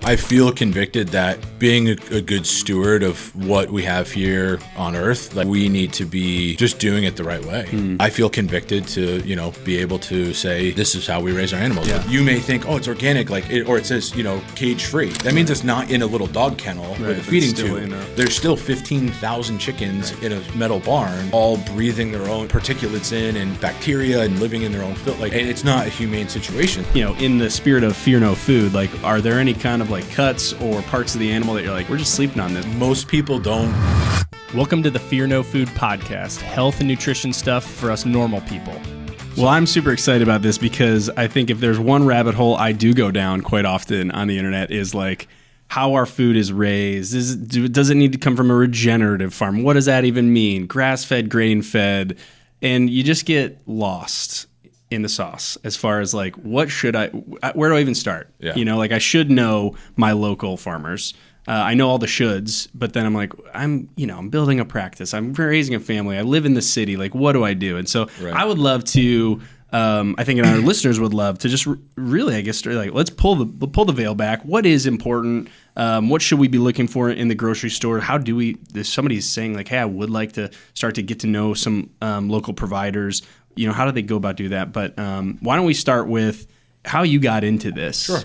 I feel convicted that being a good steward of what we have here on earth, like we need to be just doing it the right way. I feel convicted to, be able to say, this is how we raise our animals. Yeah. You may think, oh, it's organic, or it says, cage free. That means it's not in a little dog kennel with a feeding tube. There's still 15,000 chickens in a metal barn, all breathing their own particulates in and bacteria and living in their own filth. And it's not a humane situation. In the spirit of fear no food, are there any kind of cuts or parts of the animal that you're like, we're just sleeping on this? Most people don't. Welcome to the Fear No Food podcast, health and nutrition stuff for us normal people. Well, I'm super excited about this because I think if there's one rabbit hole I do go down quite often on the internet is how our food is raised. Does it need to come from a regenerative farm? What does that even mean? Grass-fed, grain-fed, and you just get lost in the sauce as far as where do I even start? Yeah. I should know my local farmers. I know all the shoulds, but then I'm building a practice. I'm raising a family. I live in the city. What do I do? And so I would love to, I think our listeners would love to just really, I guess, let's pull the veil back. What is important? What should we be looking for in the grocery store? How do we, if somebody's saying hey, I would like to start to get to know some local providers, how do they go about do that? But why don't we start with how you got into this? Sure.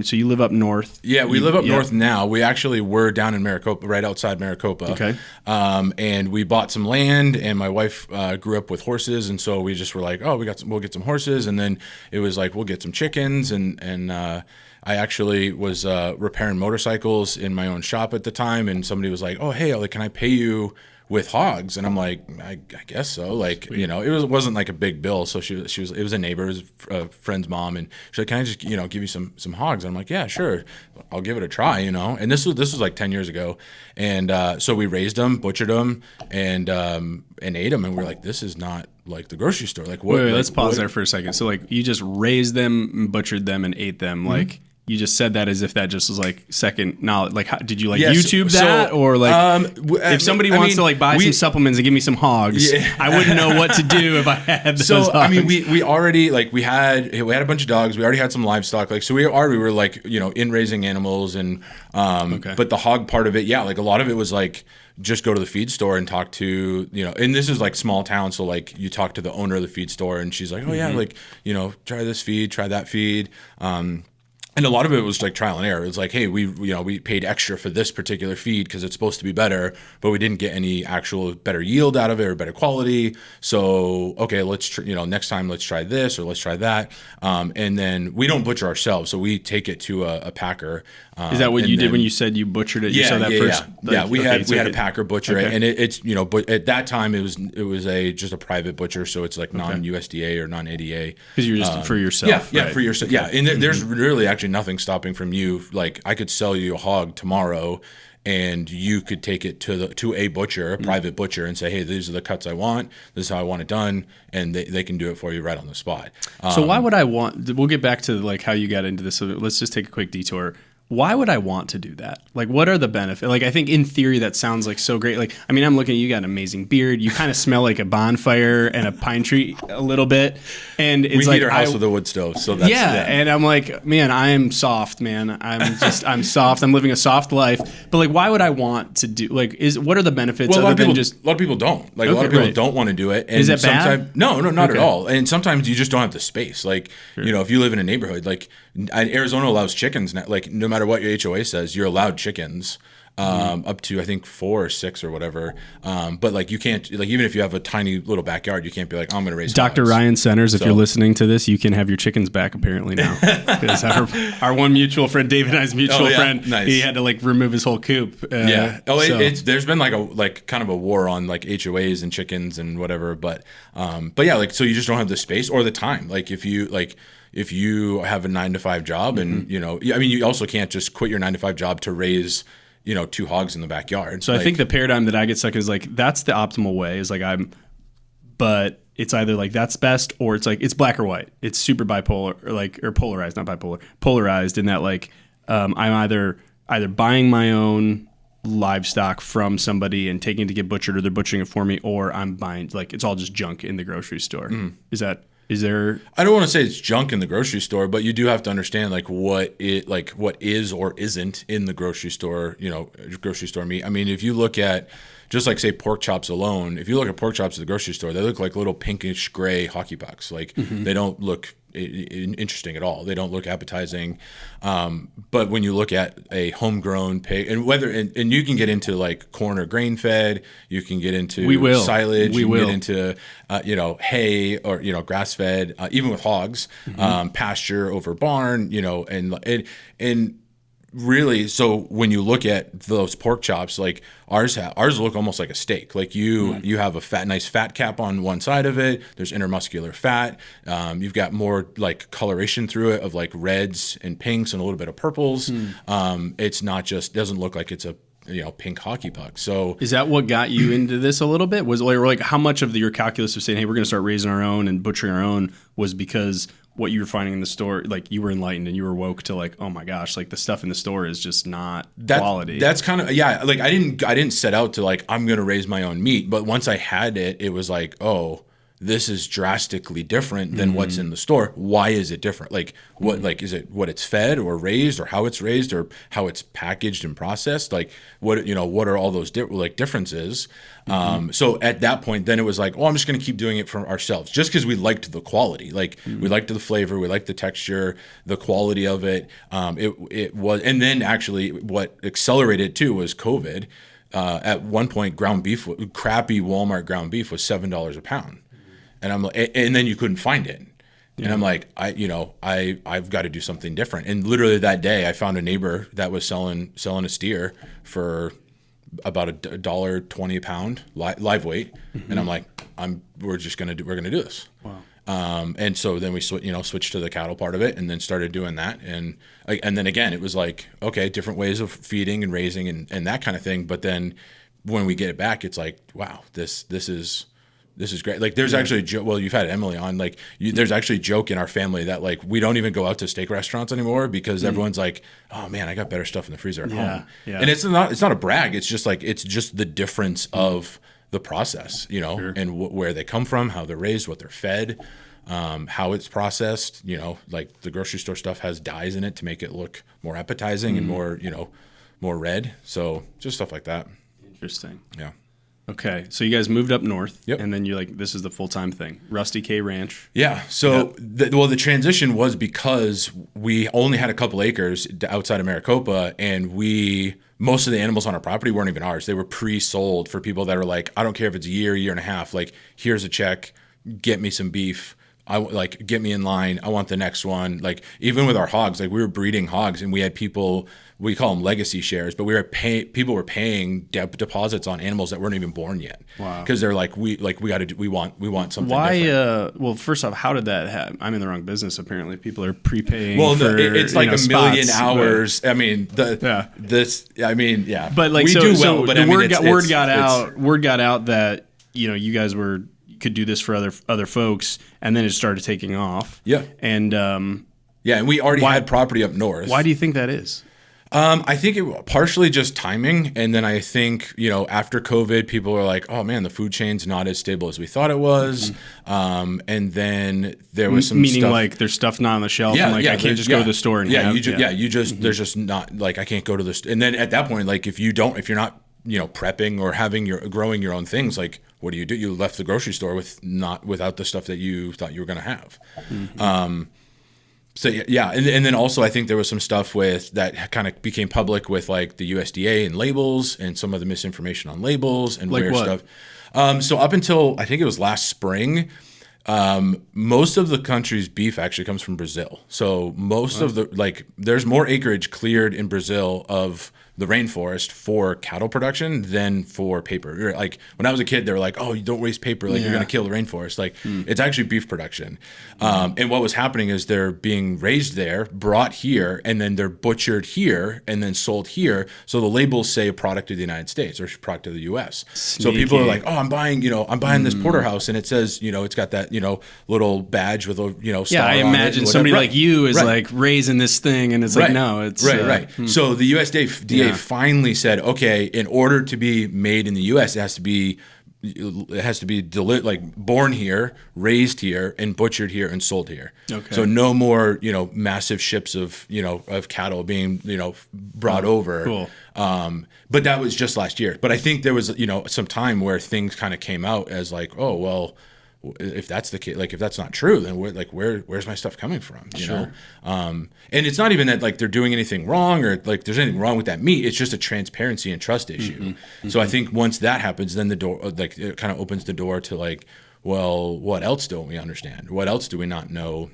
So you live up north. Yeah, we live up north now. We actually were down in Maricopa, right outside Maricopa. Okay. And we bought some land, and my wife grew up with horses, and so we just were like, oh, we'll get some horses, and then it was we'll get some chickens, and I actually was repairing motorcycles in my own shop at the time, and somebody was like, oh, hey, can I pay you with hogs? And I'm like, I guess so. It wasn't a big bill. So she was, it was a neighbor, it was a friend's mom. And she's like, can I just, give you some hogs? And I'm like, yeah, sure. I'll give it a try, And this was 10 years ago. And so we raised them, butchered them, and ate them. And we're like, this is not like the grocery store. What? Wait, let's pause there for a second. So you just raised them, butchered them, and ate them. Mm-hmm. You just said that as if that just was second knowledge. How, did you YouTube that, or if somebody wants to buy some supplements and give me some hogs, I wouldn't know what to do if I had those hogs. I mean, we already we had a bunch of dogs. We already had some livestock. So we were in raising animals and but the hog part of it, a lot of it was just go to the feed store and talk to, and this is small town. So you talk to the owner of the feed store and she's like, oh yeah, try this feed, try that feed. And a lot of it was trial and error. It was hey, we paid extra for this particular feed because it's supposed to be better, but we didn't get any actual better yield out of it or better quality. So, okay, let's, next time let's try this or let's try that. And then we don't butcher ourselves. So we take it to a packer. Is that what you did when you said you butchered it? You said that first? Yeah, we had a packer butcher it. And it's, but at that time it was just a private butcher. So it's non-USDA or non-ADA. Because you're just for yourself. Yeah, for yourself. Yeah. And there's really actually nothing stopping from you. I could sell you a hog tomorrow and you could take it to a butcher, a private butcher, and say, hey, these are the cuts I want. This is how I want it done. And they can do it for you right on the spot. So why would I want, we'll get back to how you got into this. So let's just take a quick detour. Why would I want to do that? What are the benefits? I think in theory that sounds so great. I'm looking at you, got an amazing beard. You kind of smell like a bonfire and a pine tree a little bit. And it's we heat our house with a wood stove. So that's, and I'm man, I am soft, man. I'm soft. I'm living a soft life. But why would I want to do, what are the benefits a lot other of people, than just. A lot of people don't. A lot of people don't want to do it. And is that bad? No, not at all. And sometimes you just don't have the space. Sure. If you live in a neighborhood, Arizona allows chickens now, no matter what your HOA says, you're allowed chickens up to I think 4 or 6 or whatever. But you can't even if you have a tiny little backyard, you can't be I'm going to raise Dr. hogs. Ryan Centers, if you're listening to this, you can have your chickens back apparently now. Because our one mutual friend, David and I's mutual friend, he had to remove his whole coop. There's been kind of a war on HOAs and chickens and whatever. But so you just don't have the space or the time. If you have a 9-to-5 job and, you also can't just quit your 9-to-5 job to raise, 2 hogs in the backyard. So I think the paradigm that I get stuck is that's the optimal way is but it's either that's best or it's black or white. It's super bipolar or polarized, not bipolar, polarized in that I'm either buying my own livestock from somebody and taking it to get butchered or they're butchering it for me, or I'm buying it's all just junk in the grocery store. Is that? Is there? I don't want to say it's junk in the grocery store, but you do have to understand like what is or isn't in the grocery store. Grocery store meat. I mean, if you look at just like say pork chops alone, if you look at pork chops at the grocery store, they look like little pinkish gray hockey pucks. Like they don't look interesting at all. They don't look appetizing. But when you look at a homegrown pig, and you can get into like corn or grain fed, you can get into silage, you can get into hay or grass fed, even with hogs, pasture over barn, and really, so when you look at those pork chops, like ours look almost like a steak. Like you have a nice fat cap on one side of it. There's intermuscular fat. You've got more like coloration through it of like reds and pinks and a little bit of purples. It's not just doesn't look like it's a pink hockey puck. So is that what got you into this a little bit? Was like how much of your calculus of saying, hey, we're going to start raising our own and butchering our own was because what you were finding in the store, like you were enlightened and you were woke to like, oh my gosh, like the stuff in the store is just not quality. That's kind of, like I didn't set out to like, I'm going to raise my own meat. But once I had it, it was like, oh, this is drastically different than what's in the store. Why is it different? Like what, like, is it what it's fed or raised or how it's raised or how it's packaged and processed? Like what are all those differences? So at that point, then it was like, oh, I'm just going to keep doing it for ourselves just because we liked the quality. Like we liked the flavor, we liked the texture, the quality of it. It was, and then actually what accelerated too was COVID. At one point, ground beef, crappy Walmart ground beef was $7 a pound. And I'm like, and then you couldn't find it. And I'm like, I've got to do something different. And literally that day I found a neighbor that was selling a steer for about $1.20 a pound live weight. And I'm like, we're going to do this. Wow. And so then we switched to the cattle part of it and then started doing that. And then again, it was like, okay, different ways of feeding and raising and that kind of thing. But then when we get it back, it's like, wow, this is great. Like there's actually a joke. Well, you've had Emily on. Like there's actually a joke in our family that like we don't even go out to steak restaurants anymore because everyone's like, oh man, I got better stuff in the freezer at home. Yeah. And it's not a brag. It's just like it's just the difference of the process, and where they come from, how they're raised, what they're fed, how it's processed. Like the grocery store stuff has dyes in it to make it look more appetizing and more red. So just stuff like that. Interesting. Yeah. Okay, so you guys moved up north, and then you're like, this is the full-time thing. Rusty K Ranch. Yeah, so the transition was because we only had a couple acres outside of Maricopa, and most of the animals on our property weren't even ours. They were pre-sold for people that are like, I don't care if it's a year and a half. Like, here's a check, get me some beef. Get me in line. I want the next one. Like even with our hogs, like we were breeding hogs and we had people, we call them legacy shares, but people were paying deposits on animals that weren't even born yet. Wow. Because they're like, we want something. Why? Well, first off, how did that happen? I'm in the wrong business. Apparently people are prepaying. Well, it's like a million hours. But, I mean, But like, we do well, but word got out that, you guys could do this for other folks, and then it started taking off. Yeah. And and we already had property up north. Why do you think that is? I think it partially just timing, and then I think after COVID, people are like, "Oh man, the food chain's not as stable as we thought it was." And then there was some meaning stuff, like there's stuff not on the shelf. And I can't just go to the store and there's just not like I can't go to the and then at that point, like if you're not prepping or growing your own things, like what do? You left the grocery store without the stuff that you thought you were going to have. And then also I think there was some stuff with that kind of became public with like the USDA and labels and some of the misinformation on labels and weird stuff. So up until I think it was last spring, most of the country's beef actually comes from Brazil. So most of there's more acreage cleared in Brazil of the rainforest for cattle production than for paper. Like when I was a kid, they were like, "Oh, you don't waste paper. Like you're going to kill the rainforest." Like it's actually beef production. And what was happening is they're being raised there, brought here, and then they're butchered here and then sold here. So the labels say a product of the United States or a product of the U.S. Sneaky. So people are like, "Oh, I'm buying this porterhouse, and it says, it's got that, little badge with a, star I imagine somebody like you is like raising this thing, and it's like, no, it's right. So the USDA finally said, okay, in order to be made in the U.S., it has to be it has to be born here, raised here, and butchered here and sold here. Okay. So no more, massive ships of cattle being, brought over. Cool. But that was just last year. But I think there was, some time where things kind of came out as like, oh, well, if that's the case, like if that's not true, then where's my stuff coming from? You know? And it's not even that like they're doing anything wrong or like there's anything wrong with that meat. It's just a transparency and trust issue. So I think once that happens, then the door, like it kind of opens the door to like, well, what else don't we understand? What else do we not know?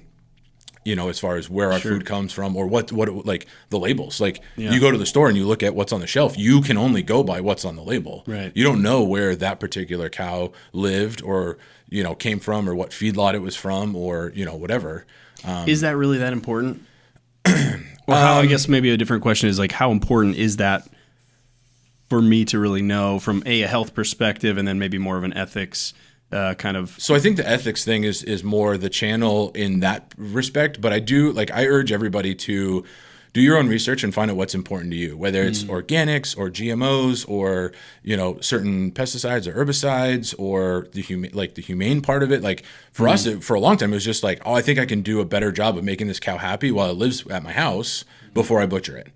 As far as where our food comes from or what like the labels, like you go to the store and you look at what's on the shelf, you can only go by what's on the label. Right. You don't know where that particular cow lived or, came from or what feedlot it was from or, whatever. Is that really that important? Or how, I guess maybe a different question is like, how important is that for me to really know from a health perspective and then maybe more of an ethics kind of. So I think the ethics thing is more the channel in that respect, but I urge everybody to do your own research and find out what's important to you, whether it's organics or GMOs or, certain pesticides or herbicides or the humane part of it. Like for us, for a long time, it was just like, oh, I think I can do a better job of making this cow happy while it lives at my house before I butcher it.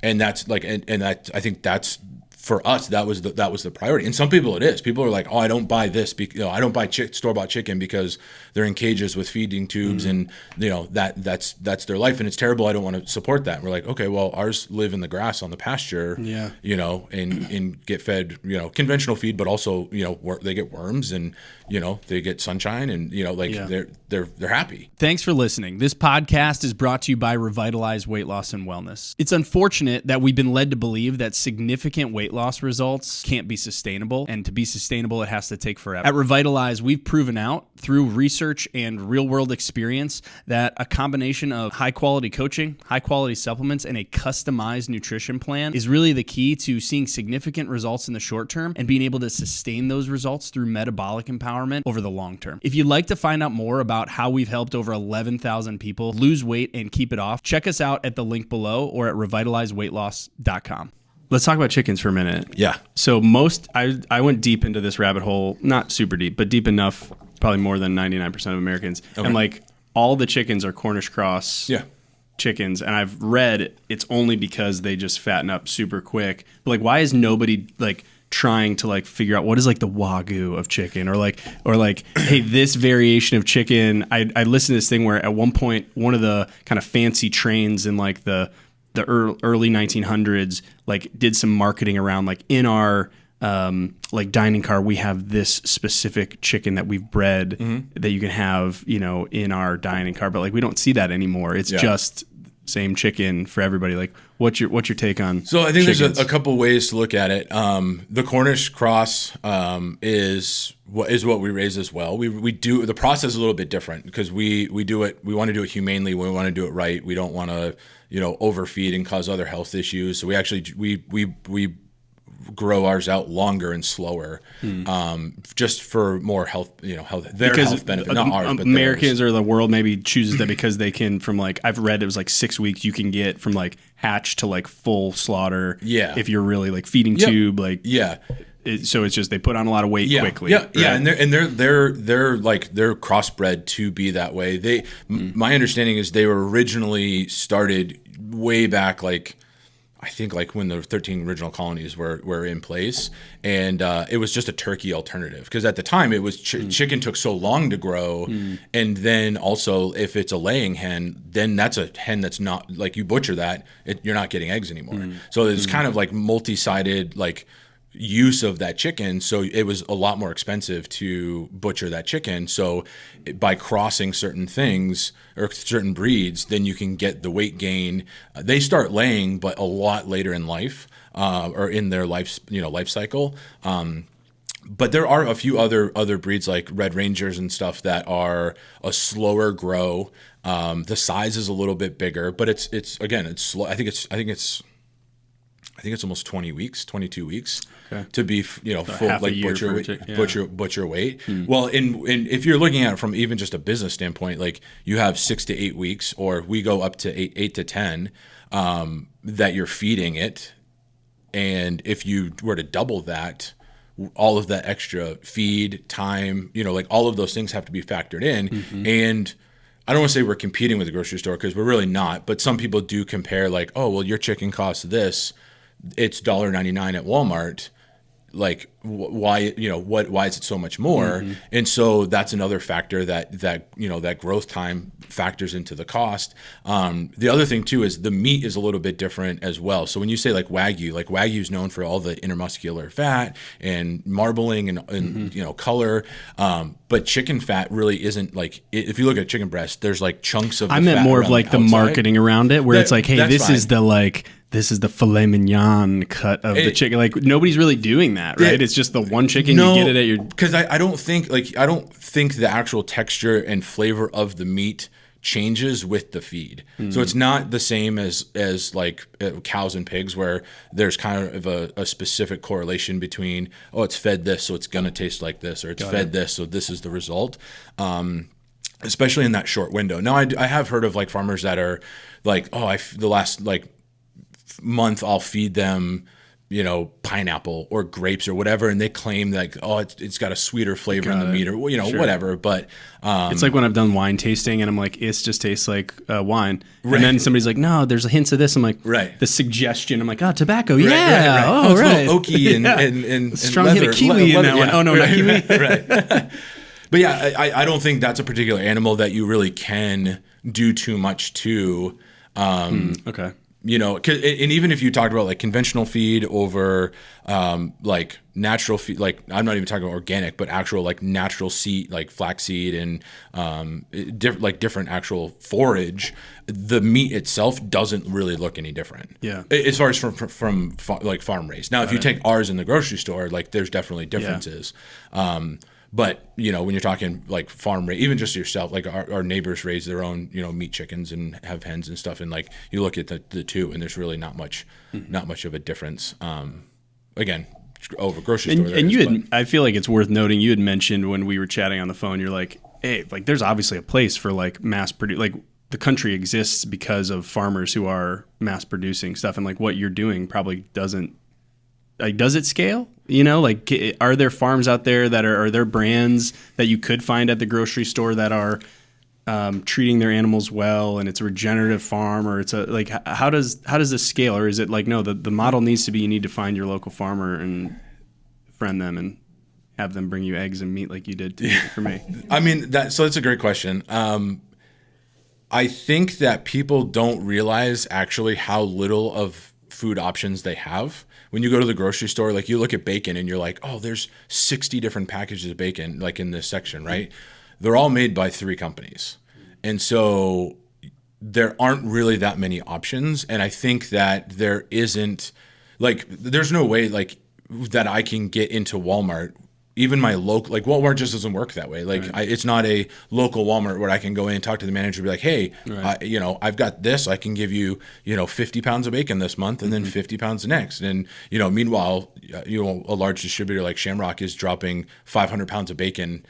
And that's like, and that, I think that's, for us, that was the priority. And some people it is. People are like, oh, I don't buy this. I don't buy store-bought chicken because they're in cages with feeding tubes, and that's their life, and it's terrible. I don't want to support that. And we're like, okay, well, ours live in the grass on the pasture, and get fed, conventional feed, but also, they get worms and they get sunshine, and they're happy. Thanks for listening. This podcast is brought to you by Revitalize Weight Loss and Wellness. It's unfortunate that we've been led to believe that significant weight loss results can't be sustainable, and to be sustainable, it has to take forever. At Revitalize, we've proven out through research and real-world experience that a combination of high-quality coaching, high-quality supplements, and a customized nutrition plan is really the key to seeing significant results in the short term and being able to sustain those results through metabolic empowerment over the long term. If you'd like to find out more about how we've helped over 11,000 people lose weight and keep it off, check us out at the link below or at revitalizeweightloss.com. Let's talk about chickens for a minute. Yeah. So I went deep into this rabbit hole, not super deep, but deep enough, probably more than 99% of Americans. Okay. And like all the chickens are Cornish cross chickens. And I've read it's only because they just fatten up super quick. But like, why is nobody like trying to like figure out what is like the Wagyu of chicken or like, hey, this variation of chicken. I listened to this thing where at one point, one of the kind of fancy trains in like the early 1900s, like did some marketing around like in our like dining car, we have this specific chicken that we've bred that you can have, in our dining car, but like we don't see that anymore. It's just same chicken for everybody. Like what's your take on So I think chickens? There's a couple ways to look at it. The Cornish cross is what we raise as well. We do the process is a little bit different because we want to do it humanely. We want to do it right. We don't want to overfeed and cause other health issues. So we actually we grow ours out longer and slower, just for more health, their health benefit, not ours, but Americans theirs. or the world maybe chooses that because they can from like, I've read it was like 6 weeks you can get from like hatch to like full slaughter. Yeah. If you're really like feeding tube, like, so it's just, they put on a lot of weight quickly. Yeah. Right? Yeah. And they're crossbred to be that way. My understanding is they were originally started way back, like, I think like when the 13 original colonies were in place, and it was just a turkey alternative because at the time it was chicken took so long to grow, and then also if it's a laying hen, then that's a hen that's not like you butcher that you're not getting eggs anymore. So it's kind of like multi-sided like use of that chicken, so it was a lot more expensive to butcher that chicken. So by crossing certain things or certain breeds, then you can get the weight gain. They start laying, but a lot later in life, or in their life cycle. But there are a few other breeds like Red Rangers and stuff that are a slower grow. The size is a little bit bigger, but it's slow. I think it's almost 20 weeks, 22 weeks to be, full like butcher weight. Well, in if you're looking at it from even just a business standpoint, like you have 6 to 8 weeks, or we go up to 8 to 10 that you're feeding it, and if you were to double that, all of that extra feed, time, like all of those things have to be factored in. And I don't want to say we're competing with the grocery store because we're really not, but some people do compare like, oh, well, your chicken costs this, it's $1.99 at Walmart. Like why, why is it so much more? And so that's another factor that growth time factors into the cost. The other thing too is the meat is a little bit different as well. So when you say like Wagyu is known for all the intermuscular fat and marbling and color. But chicken fat really isn't like, if you look at chicken breast, there's like chunks of, I meant more of like the marketing around it where it's like, hey, this is the filet mignon cut of the chicken. Like nobody's really doing that, right? It's just the one chicken you get it at your. Because I don't think the actual texture and flavor of the meat changes with the feed. So it's not the same as like cows and pigs where there's kind of a specific correlation between, oh, it's fed this, so it's gonna taste like this, or it's fed this, so this is the result. Especially in that short window. Now I have heard of like farmers that are like, oh, the last like month I'll feed them pineapple or grapes or whatever, and they claim like, oh, it's got a sweeter flavor in the meat or whatever. But it's like when I've done wine tasting and I'm like, it just tastes like wine, and then somebody's like, no, there's hints of this. I'm like, the suggestion. I'm like, oh, tobacco, right. Oh, it's right, a little oaky and strong leather, hit of kiwi in that one. Oh no, not kiwi. Right. But yeah, I don't think that's a particular animal that you really can do too much to. Okay. And even if you talked about like conventional feed over like natural feed, like I'm not even talking about organic, but actual like natural seed, like flaxseed and different actual forage, the meat itself doesn't really look any different. Yeah. As far as from like farm raised. Now, if you take ours in the grocery store, like there's definitely differences. But, when you're talking like farm raised, even just yourself, like our neighbors raise their own, meat chickens and have hens and stuff. And like you look at the two and there's really not much of a difference. Again, over grocery store. And I feel like it's worth noting, you had mentioned when we were chatting on the phone, you're like, hey, like there's obviously a place for like mass produce, like the country exists because of farmers who are mass producing stuff. And like what you're doing probably doesn't, like, does it scale? Like, are there farms out there that are there brands that you could find at the grocery store that are treating their animals well, and it's a regenerative farm, or it's how does this scale? Or is it like, no, the model needs to be, you need to find your local farmer and friend them and have them bring you eggs and meat like you did for me? I mean, that's a great question. I think that people don't realize actually how little of food options they have. When you go to the grocery store, like you look at bacon and you're like, oh, there's 60 different packages of bacon, like in this section, right? They're all made by 3 companies. And so there aren't really that many options. And I think that there isn't, like, there's no way like that I can get into Walmart. Even my local, like Walmart just doesn't work that way. Like it's not a local Walmart where I can go in and talk to the manager and be like, hey, I've got this. I can give you, 50 pounds of bacon this month and then 50 pounds the next. And, meanwhile, a large distributor like Shamrock is dropping 500 pounds of bacon,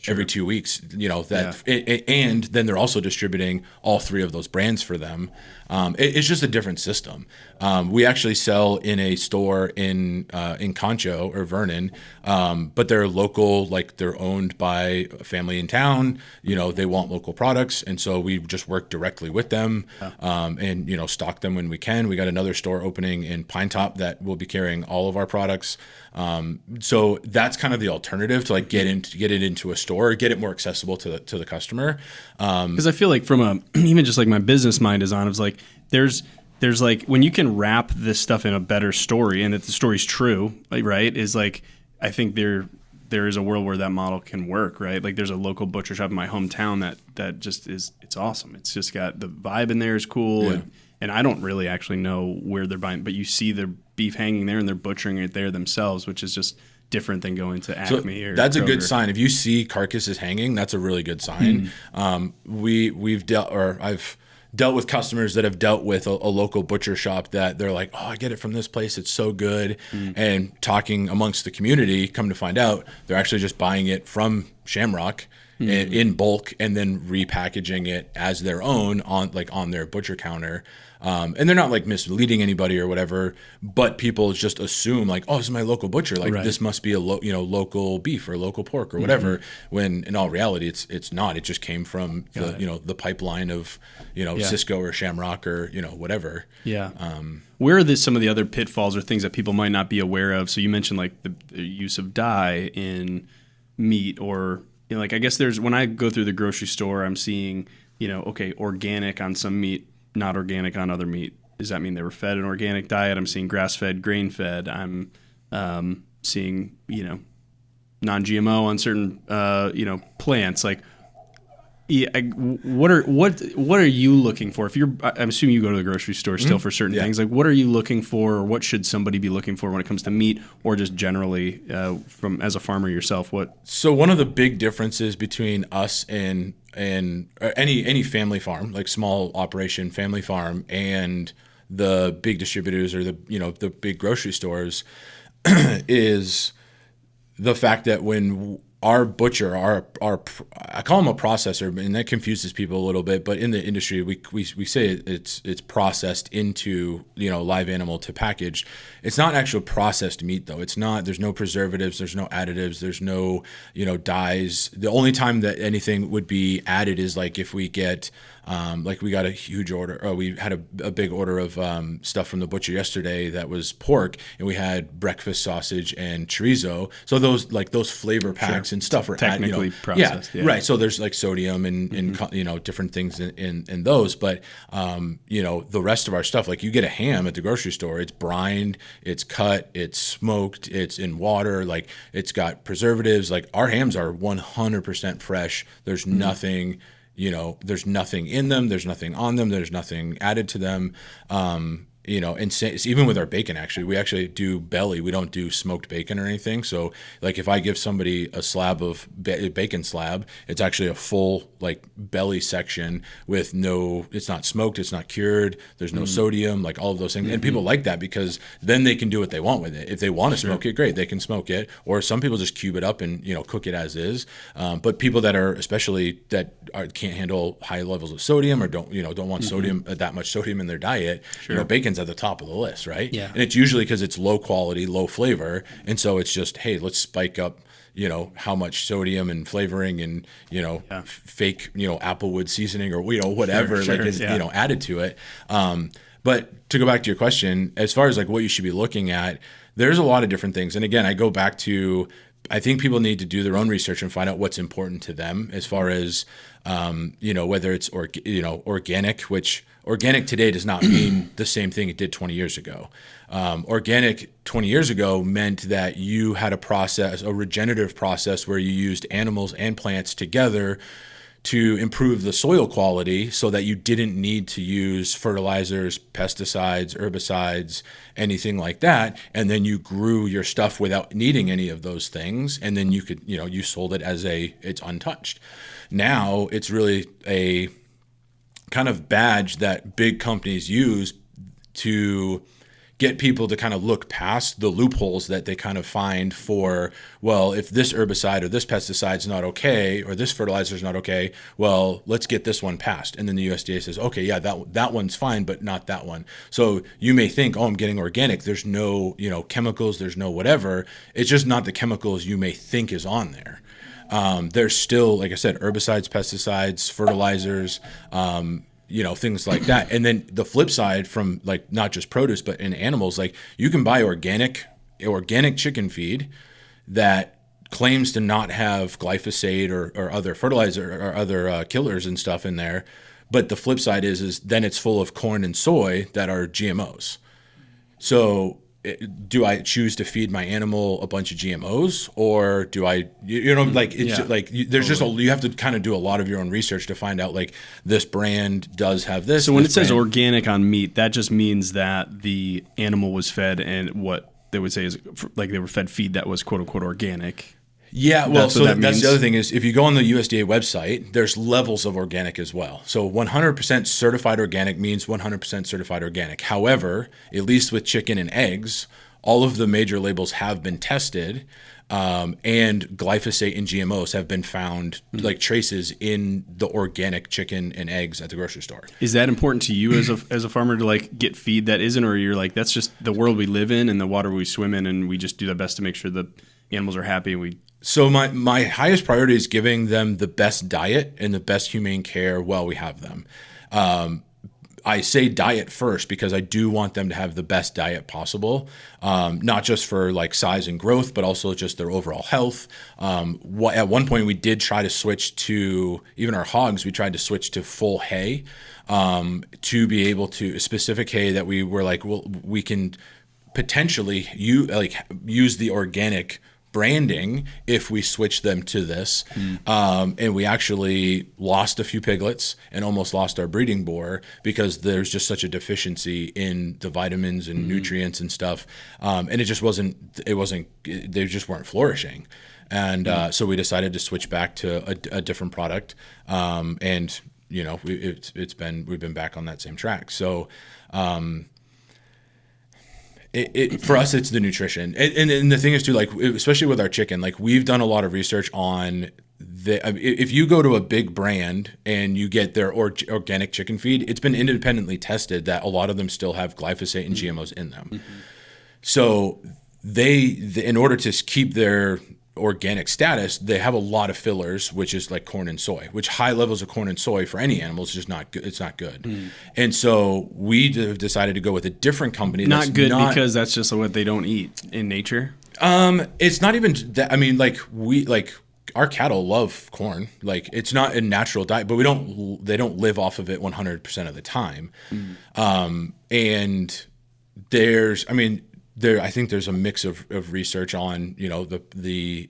every 2 weeks, and then they're also distributing all 3 of those brands for them. It's just a different system. We actually sell in a store in Concho or Vernon, but they're local, like they're owned by a family in town. They want local products, and so we just work directly with them and stock them when we can. We got another store opening in Pine Top that will be carrying all of our products. So that's kind of the alternative to like get it into a store, get it more accessible to the customer. Because I feel like from even just like my business mind is on, it's like there's like when you can wrap this stuff in a better story and that the story's true, right? Is like, I think there is a world where that model can work, right? Like there's a local butcher shop in my hometown that just is, it's awesome. It's just got the vibe in there is cool. And I don't really actually know where they're buying, but you see their beef hanging there and they're butchering it there themselves, which is just different than going to Acme or that's Kroger. A good sign. If you see carcasses hanging, that's a really good sign. I've dealt with customers that have dealt with a local butcher shop that they're like, oh, I get it from this place, it's so good. And talking amongst the community, come to find out they're actually just buying it from Shamrock in bulk and then repackaging it as their own on their butcher counter. And they're not like misleading anybody or whatever, but people just assume like, oh, this is my local butcher. Like this must be a local beef or local pork or whatever. When in all reality, it's not. It just came from the pipeline of Cisco or Shamrock or whatever. Yeah. Where are some of the other pitfalls or things that people might not be aware of? So you mentioned like the use of dye in meat, or like I guess when I go through the grocery store, I'm seeing organic on some meat, not organic on other meat. Does that mean they were fed an organic diet? I'm seeing grass-fed, grain-fed. I'm seeing non-GMO on certain plants. Like, what are you looking for? I'm assuming you go to the grocery store still for certain things. Like, what are you looking for, or what should somebody be looking for when it comes to meat, or just generally as a farmer yourself? So one of the big differences between us and any family farm, like small operation family farm, and the big distributors or the big grocery stores is the fact that when our butcher, I call him a processor, and that confuses people a little bit. But in the industry, we say it's processed into live animal to packaged. It's not actual processed meat though. It's not. There's no preservatives. There's no additives. There's no dyes. The only time that anything would be added is like if we get like we got a huge order. We had a big order of stuff from the butcher yesterday that was pork, and we had breakfast sausage and chorizo. So those flavor packs and stuff are technically processed. Yeah, right. So there's like sodium and different things in those. But the rest of our stuff, like you get a ham at the grocery store, it's brined, it's cut, it's smoked, it's in water, like it's got preservatives. Like our hams are 100% fresh. There's nothing. There's nothing in them. There's nothing on them. There's nothing added to them. And even with our bacon, actually, we actually do belly. We don't do smoked bacon or anything. So like if I give somebody a slab of bacon slab, it's actually a full like belly section with it's not smoked, it's not cured, there's no sodium, like all of those things. And people like that because then they can do what they want with it. If they want to smoke it, great, they can smoke it. Or some people just cube it up and cook it as is. But people that are can't handle high levels of sodium or don't want sodium, that much sodium in their diet, bacon's at the top of the list, right? Yeah. And it's usually because it's low quality, low flavor, and so it's just, hey, let's spike up how much sodium and flavoring and fake applewood seasoning or whatever is added to it. But to go back to your question, as far as like what you should be looking at, there's a lot of different things. And again, I go back to, I think people need to do their own research and find out what's important to them as far as whether it's organic, which organic today does not mean the same thing it did 20 years ago. Organic 20 years ago meant that you had a regenerative process where you used animals and plants together to improve the soil quality so that you didn't need to use fertilizers, pesticides, herbicides, anything like that. And then you grew your stuff without needing any of those things. And then you could, you sold it as it's untouched. Now it's really a kind of badge that big companies use to get people to kind of look past the loopholes that they kind of find for, well, if this herbicide or this pesticide is not okay, or this fertilizer is not okay, well, let's get this one passed. And then the USDA says, okay, yeah, that one's fine, but not that one. So you may think, oh, I'm getting organic. There's no, chemicals, there's no whatever. It's just not the chemicals you may think is on there. There's still, like I said, herbicides, pesticides, fertilizers, things like that. And then the flip side from like not just produce, but in animals, like you can buy organic chicken feed that claims to not have glyphosate or other fertilizer or other killers and stuff in there. But the flip side is then it's full of corn and soy that are GMOs. So do I choose to feed my animal a bunch of GMOs, or do I, there's just you have to kind of do a lot of your own research to find out like this brand does have this. So when it says organic on meat, that just means that the animal was fed and what they would say is like they were fed feed that was quote unquote organic. Yeah, well, that's the other thing is if you go on the USDA website, there's levels of organic as well. So 100% certified organic means 100% certified organic. However, at least with chicken and eggs, all of the major labels have been tested, and glyphosate and GMOs have been found, like traces in the organic chicken and eggs at the grocery store. Is that important to you as a farmer to like get feed that isn't, or you're like, that's just the world we live in and the water we swim in, and we just do the best to make sure the animals are happy and So my highest priority is giving them the best diet and the best humane care while we have them. I say diet first because I do want them to have the best diet possible, not just for like size and growth, but also just their overall health. At one point, we did try to switch to, even our hogs, we tried to switch to full hay to be able to, specific hay that we were like, well, we can potentially use the organic branding if we switch them to this. And we actually lost a few piglets and almost lost our breeding boar because there's just such a deficiency in the vitamins and nutrients and stuff. And they just weren't flourishing. And so we decided to switch back to a different product. And you know, we've been back on that same track. So, for us, it's the nutrition. And the thing is too, like, especially with our chicken, like we've done a lot of research on if you go to a big brand and you get their organic chicken feed, it's been independently tested that a lot of them still have glyphosate and GMOs in them. So in order to keep their organic status, they have a lot of fillers, which is like corn and soy, which high levels of corn and soy for any animal is just not good. It's not good. And so we decided to go with a different company. Not good because that's just what they don't eat in nature. It's not even that. I mean, our cattle love corn. Like it's not a natural diet, but they don't live off of it 100% of the time. And I think there's a mix of research on, you know, the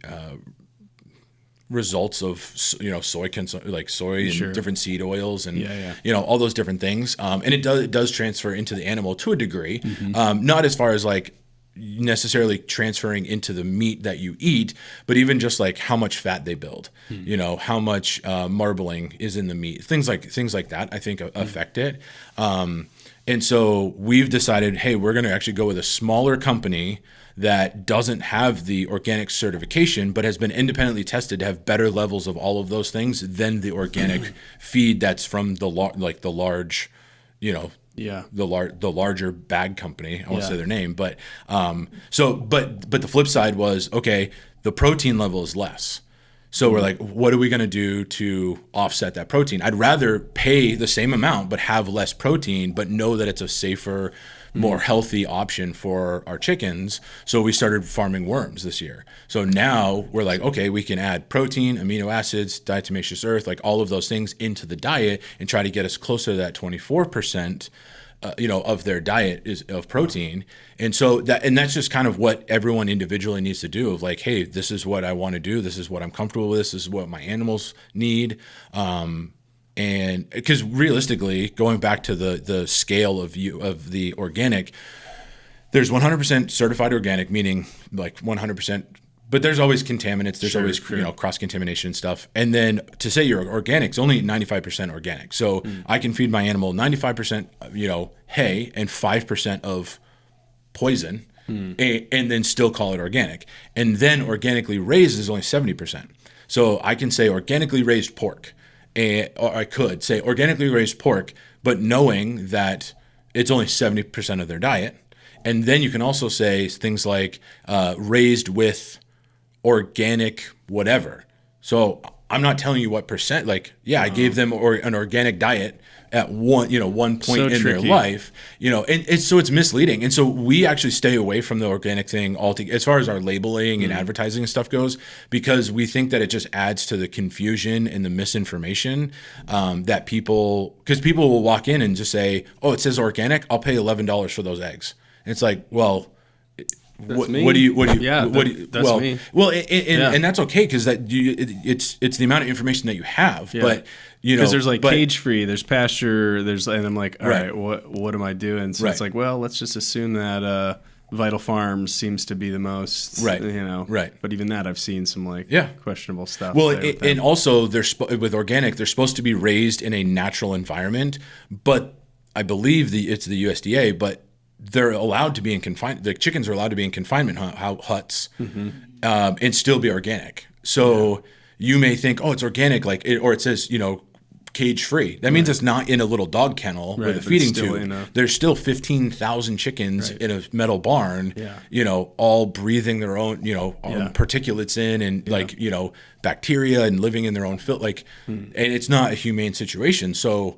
results of, you know, soy and different seed oils and, you know, all those different things. And it does transfer into the animal to a degree, not as far as like necessarily transferring into the meat that you eat, but even just like how much fat they build, you know, how much marbling is in the meat, things like that, I think affect it. And so we've decided, hey, we're going to actually go with a smaller company that doesn't have the organic certification, but has been independently tested to have better levels of all of those things than the organic feed that's from the large, you know, the larger bag company. I won't say their name, but but the flip side was, okay, the protein level is less. So we're like, what are we going to do to offset that protein? I'd rather pay the same amount but have less protein, but know that it's a safer, more healthy option for our chickens. So we started farming worms this year. So now we're like, okay, we can add protein, amino acids, diatomaceous earth, like all of those things into the diet and try to get us closer to that 24%. You know, of their diet is of protein. And so that's just kind of what everyone individually needs to do of like, hey, this is what I want to do. This is what I'm comfortable with. This is what my animals need. And because realistically, going back to the scale of the organic, there's 100% certified organic, meaning like 100%. But there's always contaminants. There's always you know, cross-contamination and stuff. And then to say you're organic, it's only 95% organic. So I can feed my animal 95%, you know, hay and 5% of poison, and then still call it organic. And then organically raised is only 70%. So I can say organically raised pork, or I could say organically raised pork, but knowing that it's only 70% of their diet. And then you can also say things like raised with organic whatever. So I'm not telling you what percent, like, I gave them an organic diet at one point in their life, you know, and so it's misleading. And so we actually stay away from the organic thing altogether as far as our labeling and advertising and stuff goes, because we think that it just adds to the confusion and the misinformation that because people will walk in and just say, oh, it says organic, I'll pay $11 for those eggs. And it's like, well, What do you? That's me. Well, and that's okay because it's the amount of information that you have. Yeah. But you know, because there's cage free, there's pasture, and I'm like, all right, what am I doing? So it's like, well, let's just assume that Vital Farms seems to be the most, you know, But even that, I've seen some questionable stuff. Well, and also with organic, they're supposed to be raised in a natural environment, but I believe it's the USDA, but they're allowed to be in the chickens are allowed to be in confinement huts, and still be organic. So you may think, oh, it's organic, or it says, cage free. That means it's not in a little dog kennel with a feeding tube. There's still 15,000 chickens in a metal barn, all breathing their own, particulates in and bacteria and living in their own filth. And it's not a humane situation. So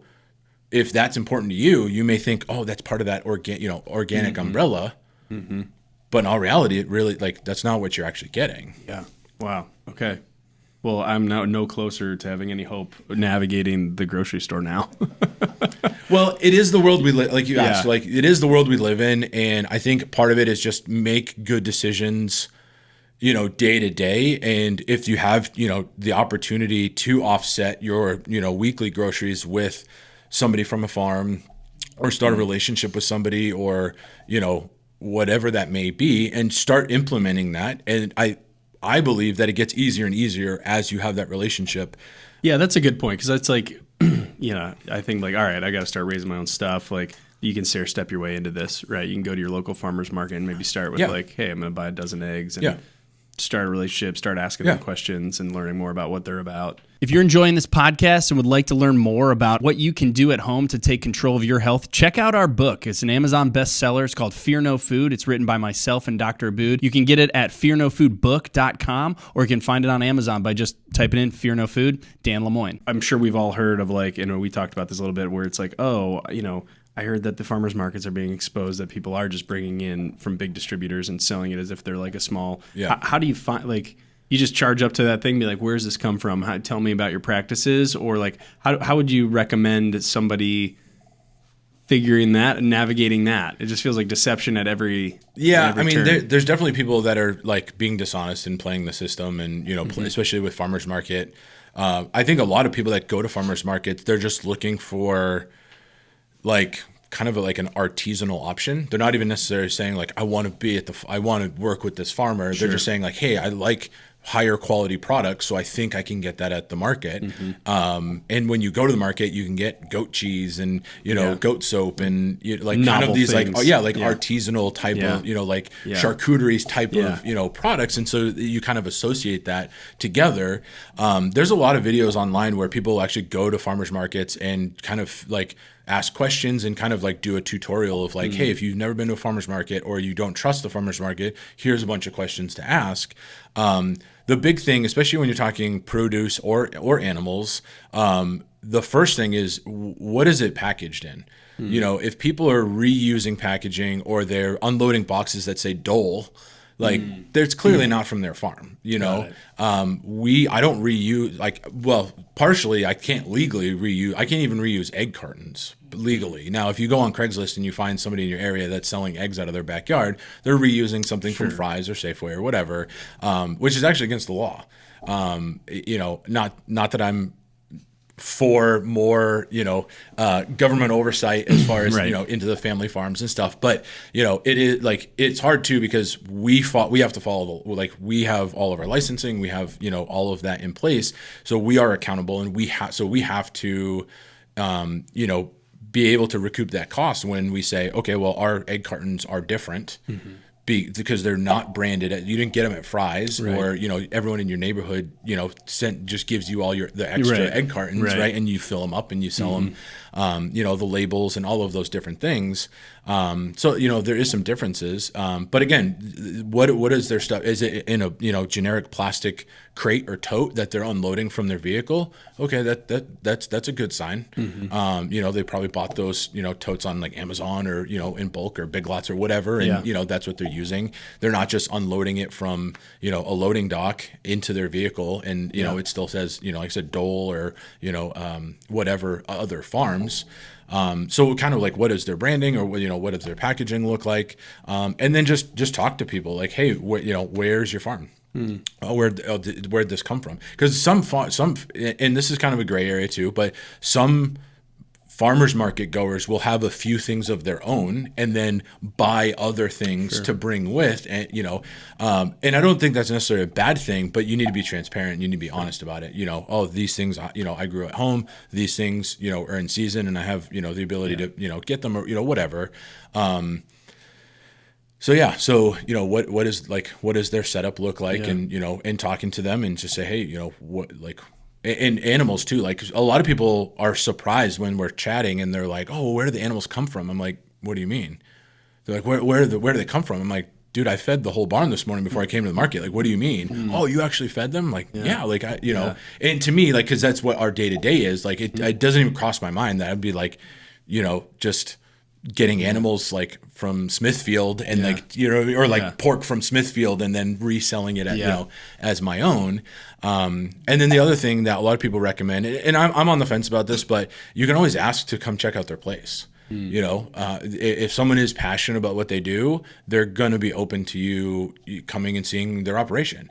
if that's important to you, you may think, oh, that's part of that organic umbrella. But in all reality, it really, that's not what you're actually getting. Yeah. Wow. Okay. Well, I'm now no closer to having any hope navigating the grocery store now. Well, it is the world we live, like you asked, it is the world we live in. And I think part of it is just make good decisions, day to day. And if you have, the opportunity to offset your, weekly groceries with somebody from a farm, or start a relationship with somebody, or, whatever that may be, and start implementing that. And I believe that it gets easier and easier as you have that relationship. Yeah, that's a good point, because that's I think all right, I got to start raising my own stuff. You can stair step your way into this, right? You can go to your local farmer's market and maybe start with hey, I'm going to buy a dozen eggs and start a relationship, start asking them questions and learning more about what they're about. If you're enjoying this podcast and would like to learn more about what you can do at home to take control of your health, check out our book. It's an Amazon bestseller. It's called Fear No Food. It's written by myself and Dr. Abood. You can get it at fearnofoodbook.com, or you can find it on Amazon by just typing in Fear No Food, Dan Lemoyne. I'm sure we've all heard of we talked about this a little bit, where it's I heard that the farmers markets are being exposed, that people are just bringing in from big distributors and selling it as if they're a small. Yeah. How do you find, you just charge up to that thing, be like, where's this come from? Tell me about your practices. Or how would you recommend somebody figuring that and navigating that? It just feels like deception at every turn. There's definitely people that are being dishonest and playing the system, and especially with farmers market. I think a lot of people that go to farmers markets, they're just looking for kind of an artisanal option. They're not even necessarily saying I want to work with this farmer. Sure. They're just saying hey, I like higher quality products, so I think I can get that at the market. And when you go to the market, you can get goat cheese and goat soap and kind of these things. Artisanal type of charcuterie type of products, and so you kind of associate that together. There's a lot of videos online where people actually go to farmers markets and kind of ask questions and kind of do a tutorial of hey, if you've never been to a farmer's market or you don't trust the farmer's market, here's a bunch of questions to ask. The big thing, especially when you're talking produce or animals, the first thing is, what is it packaged in? If people are reusing packaging or they're unloading boxes that say Dole, there's clearly not from their farm, I don't reuse, partially I can't legally reuse. I can't even reuse egg cartons legally. Now, if you go on Craigslist and you find somebody in your area that's selling eggs out of their backyard, they're reusing something from Fry's or Safeway or whatever, which is actually against the law. Not that I'm for more, government oversight as far as, into the family farms and stuff. But, it is it's hard too, because we have to follow we have all of our licensing, we have, all of that in place. So we are accountable, and we have to, be able to recoup that cost when we say, okay, well, our egg cartons are different. Because they're not branded. You didn't get them at Fry's, or everyone in your neighborhood just gives you all the extra egg cartons, right? And you fill them up and you sell them, the labels and all of those different things. So there is some differences, but again, what is their stuff? Is it in a generic plastic crate or tote that they're unloading from their vehicle? Okay, that's a good sign. They probably bought those totes on Amazon or in bulk or Big Lots or whatever, and that's what they're using. They're not just unloading it from a loading dock into their vehicle, and it still says like I said, Dole or whatever other farms. So kind of what is their branding, or what does their packaging look like, and then just talk to people hey, where's your farm? Where'd this come from? Because some and this is kind of a gray area too, but some farmers market goers will have a few things of their own and then buy other things to bring with, and and I don't think that's necessarily a bad thing, but you need to be transparent. You need to be honest about it. These things, I grew at home. These things, are in season, and I have, the ability to, get them, or, whatever. So yeah, so what does their setup look like, and and talking to them and just say, hey, what, like, and animals too. Like a lot of people are surprised when we're chatting and they're like, oh, where do the animals come from? I'm like, what do you mean? They're like, where do they come from? I'm like, dude, I fed the whole barn this morning before I came to the market. Like, what do you mean? Oh, you actually fed them? Like, yeah, like and to me, like, because that's what our day to day is. Like, it doesn't even cross my mind that I'd be like, just getting animals like from Smithfield and or like pork from Smithfield and then reselling it at, as my own. And then the other thing that a lot of people recommend, and I'm on the fence about this, but you can always ask to come check out their place. If someone is passionate about what they do, they're going to be open to you coming and seeing their operation.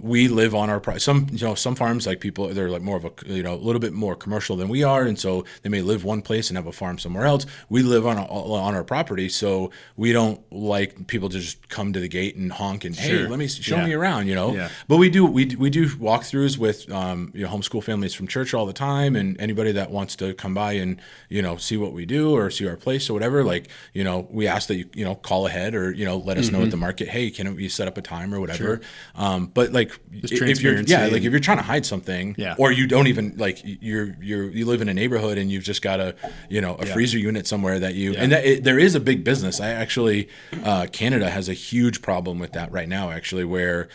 We live on our some farms, like people, they're like more of a little bit more commercial than we are, and so they may live one place and have a farm somewhere else. We live on our property, so we don't like people to just come to the gate and honk and hey, let me show me around, But we do walkthroughs with homeschool families from church all the time, and anybody that wants to come by and see what we do or see our place or whatever, like, we ask that you call ahead or, let us know at the market, hey, can we set up a time or whatever. But like, if you're trying to hide something or you don't even like, you live in a neighborhood and you've just got a freezer unit somewhere that and that there is a big business. I actually, Canada has a huge problem with that right now, actually, where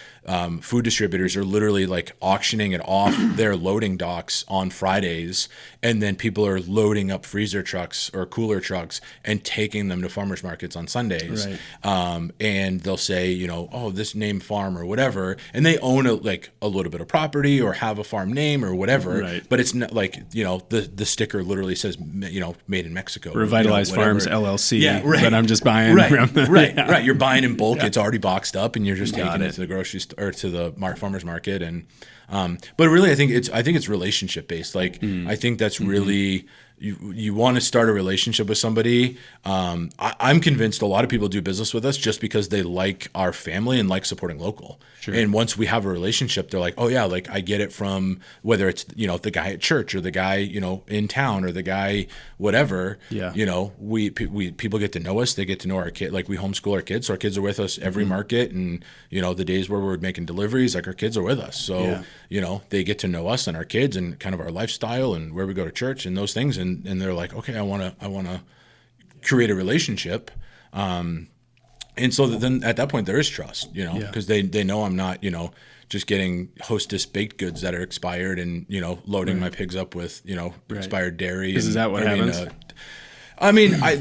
food distributors are literally like auctioning it off their loading docks on Fridays, and then people are loading up freezer trucks or cooler trucks and taking them to farmers markets on Sundays. Right. And they'll say, oh, this name farm or whatever, and they own a little bit of property or have a farm name or whatever. Right. But it's not like, the sticker literally says, made in Mexico. Revitalized Farms LLC. Yeah, right. But I'm just buying from them. Right. You're buying in bulk. Yeah. It's already boxed up, and you're just taking it to the grocery store or to the farmers market. And but really, I think it's relationship based. Like I think that's really. You want to start a relationship with somebody. I'm convinced a lot of people do business with us just because they like our family and like supporting local. Sure. And once we have a relationship, they're like, oh yeah, like I get it from whether it's the guy at church or the guy in town or the guy whatever. Yeah. We people get to know us. They get to know our kid. Like we homeschool our kids, so our kids are with us every market, and the days where we're making deliveries, like our kids are with us. So they get to know us and our kids and kind of our lifestyle and where we go to church and those things. And they're like, okay, I want to create a relationship. And so then at that point there is trust, because they know I'm not, just getting Hostess baked goods that are expired and, loading my pigs up with, expired dairy. Is that what happens?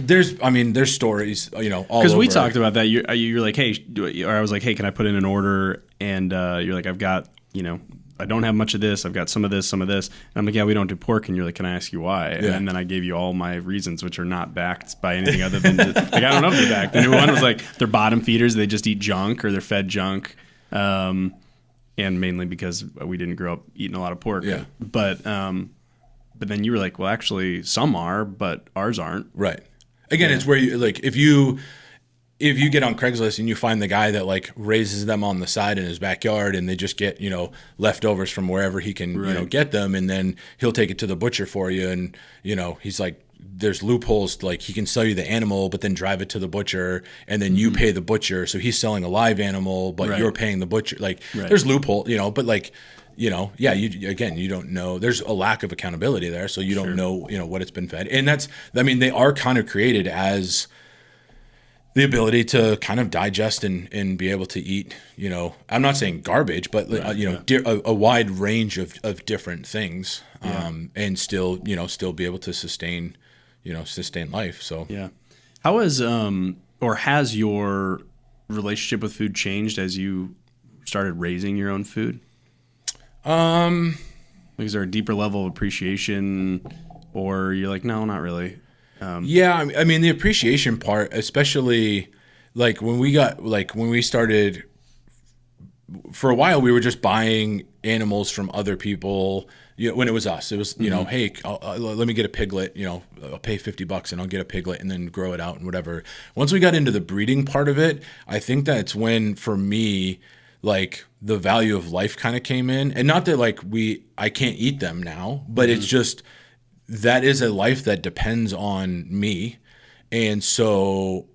There's stories, all over. Because we talked about that. You're like, hey, or I was like, hey, can I put in an order? And you're like, I've got, I don't have much of this. I've got some of this. And I'm like, yeah, we don't do pork. And you're like, can I ask you why? And then I gave you all my reasons, which are not backed by anything other than, I don't know if they're backed. The new one was like, they're bottom feeders. They just eat junk or they're fed junk. And mainly because we didn't grow up eating a lot of pork. Yeah. But then you were like, well, actually some are, but ours aren't. Right. Again, it's where you like, if you get on Craigslist and you find the guy that like raises them on the side in his backyard and they just get, leftovers from wherever he can, get them, and then he'll take it to the butcher for you, and, he's like, there's loopholes, like he can sell you the animal but then drive it to the butcher and then you pay the butcher, so he's selling a live animal but you're paying the butcher. Like there's loophole, but like, you don't know. There's a lack of accountability there, so you don't know, what it's been fed. And they are kind of created as the ability to kind of digest and be able to eat, I'm not saying garbage, but a wide range of different things, and still be able to sustain life. So how has your relationship with food changed as you started raising your own food? Is there a deeper level of appreciation, or you're like, no, not really? The appreciation part, especially like when we started, for a while we were just buying animals from other people. When it was us, it was, hey, let me get a piglet, I'll pay $50 and I'll get a piglet and then grow it out and whatever. Once we got into the breeding part of it, I think that's when, for me, like the value of life kind of came in. And not that like I can't eat them now, but it's just, that is a life that depends on me. And so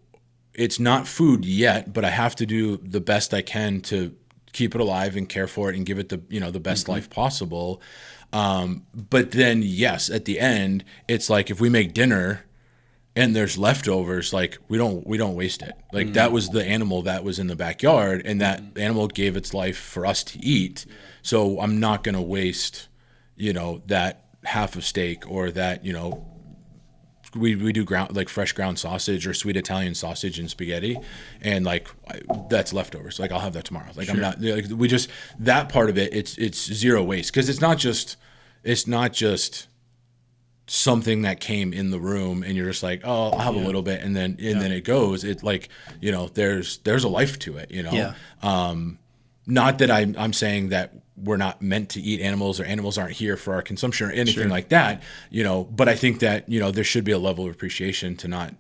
it's not food yet, but I have to do the best I can to keep it alive and care for it and give it the, the best life possible. But then, yes, at the end, it's like if we make dinner and there's leftovers, like we don't waste it. Like that was the animal that was in the backyard, and that animal gave its life for us to eat. So I'm not going to waste, that half of steak, or that, we do fresh ground sausage or sweet Italian sausage and spaghetti, and that's leftovers. Like I'll have that tomorrow. Like, sure. I'm not, that part of it, it's zero waste. 'Cause it's not just something that came in the room and you're just like, oh, I'll have a little bit, and then it goes. It's like, there's a life to it, Yeah. Not that I'm saying that we're not meant to eat animals, or animals aren't here for our consumption or anything like that, but I think that, there should be a level of appreciation to not,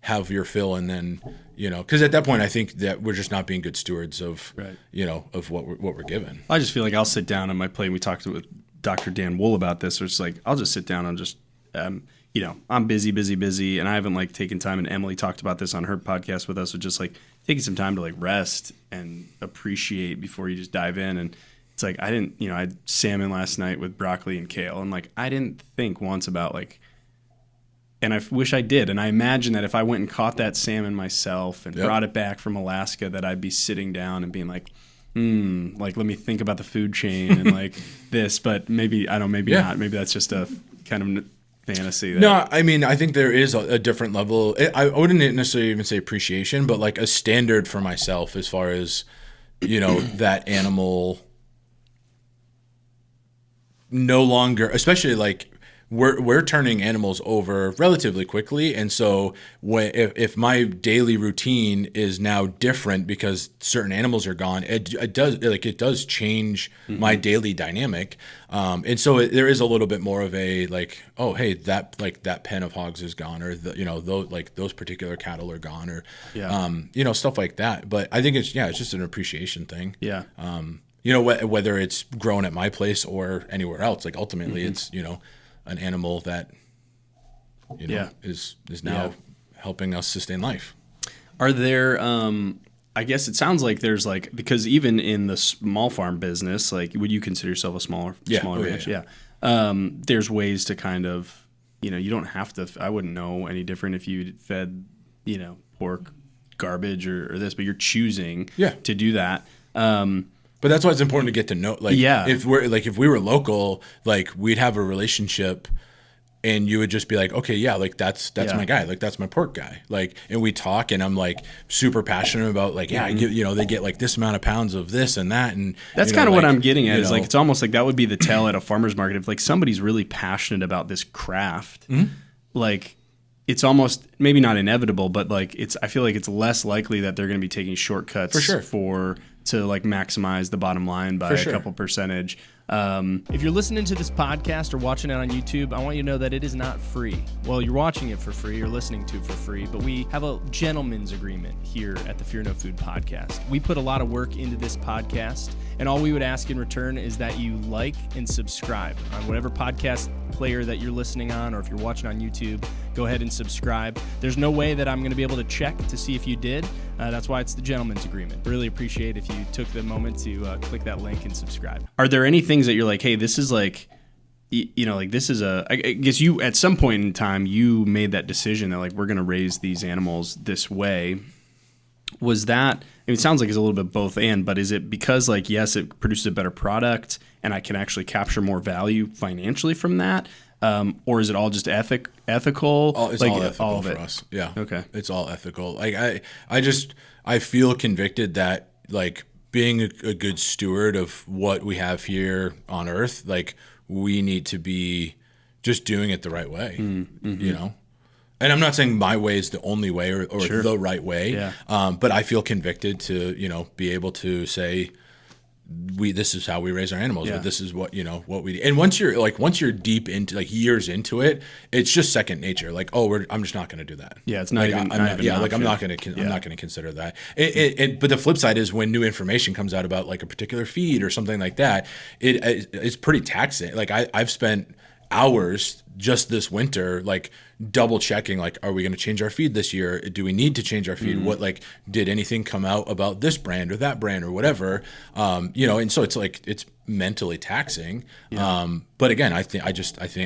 have your fill, and then, because at that point I think that we're just not being good stewards of, of what we're given. I just feel like I'll sit down on my plate, and we talked with Dr. Dan Wool about this, where it's like, I'll just sit down and just, I'm busy, and I haven't taken time, and Emily talked about this on her podcast with us, with just taking some time to rest and appreciate before you just dive in. And it's like, I didn't, I had salmon last night with broccoli and kale, and I didn't think once about and I wish I did. And I imagine that if I went and caught that salmon myself and brought it back from Alaska, that I'd be sitting down and being let me think about the food chain and this, but maybe, maybe not. Maybe that's just a kind of fantasy. No, I mean, I think there is a different level. I wouldn't necessarily even say appreciation, but a standard for myself as far as, that animal no longer, especially we're turning animals over relatively quickly, and so if my daily routine is now different because certain animals are gone, it does change my daily dynamic, and so there is a little bit more of a oh, hey, that pen of hogs is gone, or those particular cattle are gone, or stuff like that. But I think it's just an appreciation thing. Yeah. Whether it's grown at my place or anywhere else, ultimately it's an animal that is now helping us sustain life. Are there I guess it sounds like there's because even in the small farm business, would you consider yourself a smaller ranch? Yeah. There's ways to kind of, you don't have to, I wouldn't know any different if you fed, pork garbage or this, but you're choosing to do that. But that's why it's important to get to know. If we were local, we'd have a relationship, and you would just be like, okay, that's my guy, that's my pork guy, and we talk, and I'm super passionate about I get, they get this amount of pounds of this and that, and that's kind of what I'm getting at. Is it's almost that would be the tell at a farmer's market if somebody's really passionate about this craft, it's almost maybe not inevitable, but I feel like it's less likely that they're going to be taking shortcuts for sure to maximize the bottom line by a couple percentage. If you're listening to this podcast or watching it on YouTube, I want you to know that it is not free. Well, you're watching it for free, you're listening to it for free, but we have a gentleman's agreement here at the Fear No Food podcast. We put a lot of work into this podcast, and all we would ask in return is that you like and subscribe on whatever podcast player that you're listening on, or if you're watching on YouTube, go ahead and subscribe. There's no way that I'm going to be able to check to see if you did. That's why it's the gentleman's agreement. Really appreciate if you took the moment to click that link and subscribe. Are there any things that you're hey, this is this is I guess you, at some point in time, you made that decision that we're going to raise these animals this way. Was that, it sounds like it's a little bit both and, but is it because yes, it produces a better product and I can actually capture more value financially from that? Or is it all just ethical? It's all ethical for us. Yeah. Okay. It's all ethical. I feel convicted that being a good steward of what we have here on earth, we need to be just doing it the right way, And I'm not saying my way is the only way or the right way, but I feel convicted to, be able to say, this is how we raise our animals, but this is what we do. And once you're deep into years into it, it's just second nature. I'm just not going to do that. Yeah. It's not even, I'm not going to consider that. But the flip side is when new information comes out about a particular feed or something like that, it's pretty taxing. I've spent hours just this winter, like double checking, like, are we going to change our feed this year? Do we need to change our feed? What, like, did anything come out about this brand or that brand or whatever? And so it's like, it's mentally taxing. But again, I think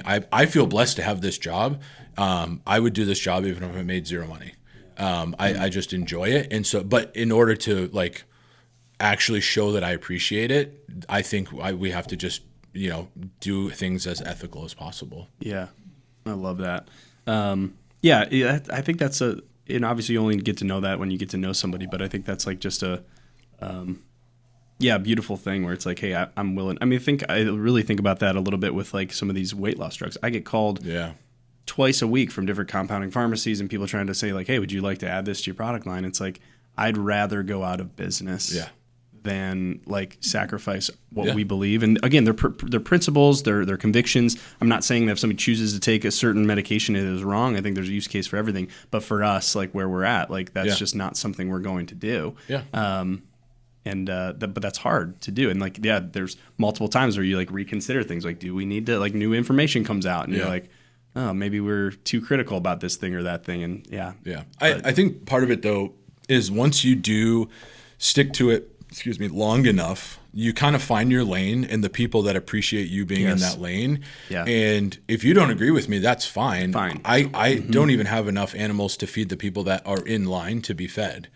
I feel blessed to have this job. I would do this job even if I made zero money. I just enjoy it. And so, but in order to like actually show that I appreciate it, I think we have to just, do things as ethical as possible. Yeah. I love that. I think that's and obviously you only get to know that when you get to know somebody, but I think that's like just a beautiful thing where it's like, hey, I'm willing. I mean, I really think about that a little bit with like some of these weight loss drugs. I get called twice a week from different compounding pharmacies and people trying to say like, hey, would you like to add this to your product line? It's like, I'd rather go out of business than like sacrifice what we believe. And again, their principles, their convictions. I'm not saying that if somebody chooses to take a certain medication, it is wrong. I think there's a use case for everything. But for us, like where we're at, like that's just not something we're going to do. Yeah. But that's hard to do. And like, there's multiple times where you like reconsider things. Like, do we need to, like, new information comes out and you're like, oh, maybe we're too critical about this thing or that thing. And I think part of it though is once you do stick to it, long enough, you kind of find your lane and the people that appreciate you being in that lane. Yeah. And if you don't agree with me, that's fine. I don't even have enough animals to feed the people that are in line to be fed.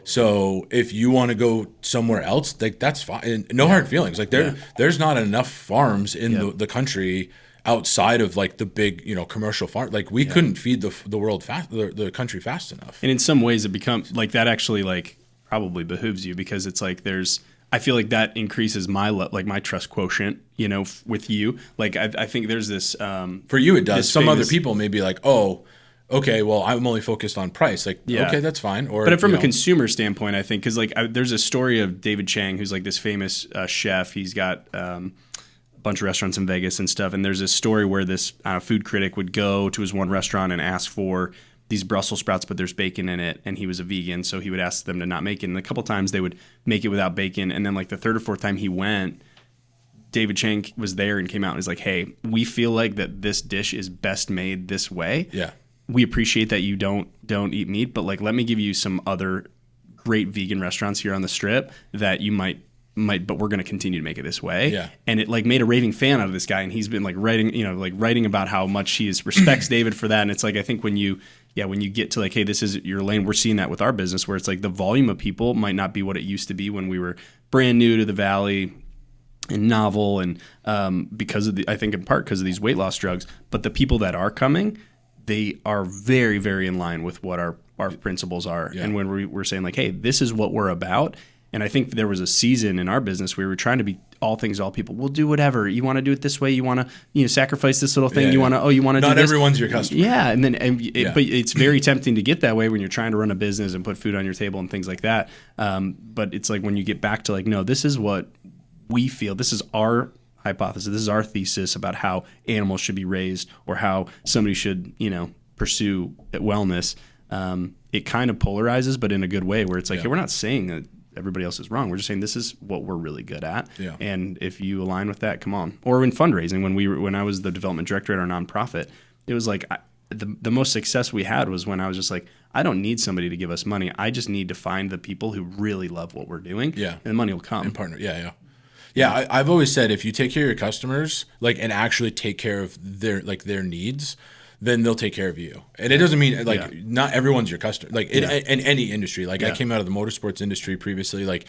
So if you want to go somewhere else, like that's fine. And no hard feelings. Like there's not enough farms in the country outside of like the big, commercial farm. Like we couldn't feed the world the country fast enough. And in some ways it becomes like that actually like probably behooves you because it's like I feel like that increases my trust quotient, with you. Like I think there's this for you it does. Some other people may be like, oh, okay, well I'm only focused on price. Like okay, that's fine. Or but from a consumer standpoint, I think because like there's a story of David Chang who's like this famous chef. He's got a bunch of restaurants in Vegas and stuff. And there's this story where this food critic would go to his one restaurant and ask for these Brussels sprouts, but there's bacon in it, and he was a vegan, so he would ask them to not make it. And a couple times they would make it without bacon, and then like the third or fourth time he went, David Chang was there and came out and was like, hey, we feel like that this dish is best made this way. Yeah. We appreciate that you don't eat meat, but like let me give you some other great vegan restaurants here on the Strip that you might, but we're going to continue to make it this way. Yeah. And it like made a raving fan out of this guy, and he's been like writing about how much he respects David for that. And it's like I think when you get to like, hey, this is your lane, we're seeing that with our business where it's like the volume of people might not be what it used to be when we were brand new to the Valley and novel, and because of I think in part because of these weight loss drugs. But the people that are coming, they are very, very in line with what our principles are. Yeah. And when we're saying like, hey, this is what we're about. And I think there was a season in our business where we were trying to be all things to all people. We'll do whatever. You want to do it this way. You want to sacrifice this little thing. You want to do this. Not everyone's your customer. Yeah. But it's very tempting to get that way when you're trying to run a business and put food on your table and things like that. But it's like when you get back to like, no, this is what we feel. This is our hypothesis. This is our thesis about how animals should be raised or how somebody should, pursue wellness. It kind of polarizes, but in a good way where it's like, hey, we're not saying that everybody else is wrong. We're just saying this is what we're really good at. Yeah. And if you align with that, come on. Or in fundraising, when I was the development director at our nonprofit, it was like the most success we had was when I was just like, I don't need somebody to give us money. I just need to find the people who really love what we're doing. Yeah. And the money will come. And partner. Yeah. Yeah. I've always said if you take care of your customers, like, and actually take care of their needs, then they'll take care of you. And it doesn't mean like not everyone's your customer. Like in any industry, like I came out of the motorsports industry previously, like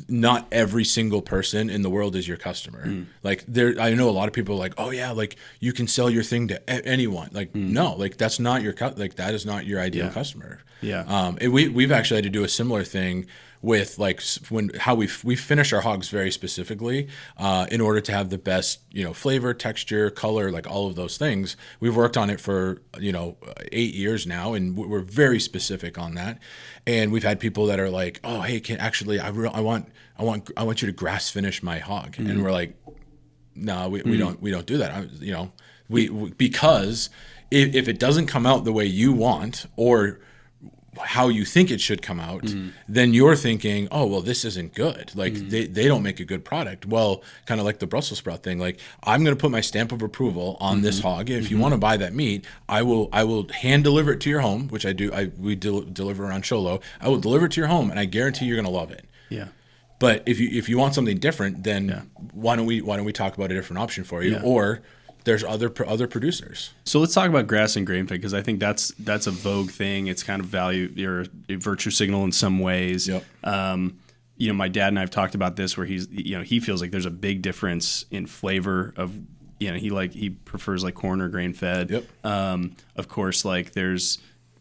not every single person in the world is your customer. Like I know a lot of people are like, oh yeah, like you can sell your thing to anyone. Like no, like that's not that is not your ideal customer. Yeah. And we've actually had to do a similar thing with like how we finish our hogs very specifically in order to have the best flavor, texture, color, like all of those things. We've worked on it for 8 years now, and we're very specific on that. And we've had people that are like, oh hey, I want you to grass finish my hog, and we're like, no, we don't do that. Because if it doesn't come out the way you want, or how you think it should come out, then you're thinking, oh, well, this isn't good. Like they don't make a good product. Well, kind of like the Brussels sprout thing. Like I'm going to put my stamp of approval on this hog. If you want to buy that meat, I will hand deliver it to your home, which I do. We deliver around Sholo. I will deliver it to your home, and I guarantee you're going to love it. Yeah. But if you want something different, then why don't we talk about a different option for you? Or there's other producers. So let's talk about grass and grain fed, because I think that's a vogue thing. It's kind of a virtue signal in some ways. Yep. My dad and I have talked about this, where he feels like there's a big difference in flavor of, he prefers like corn or grain fed. Yep. Of course, like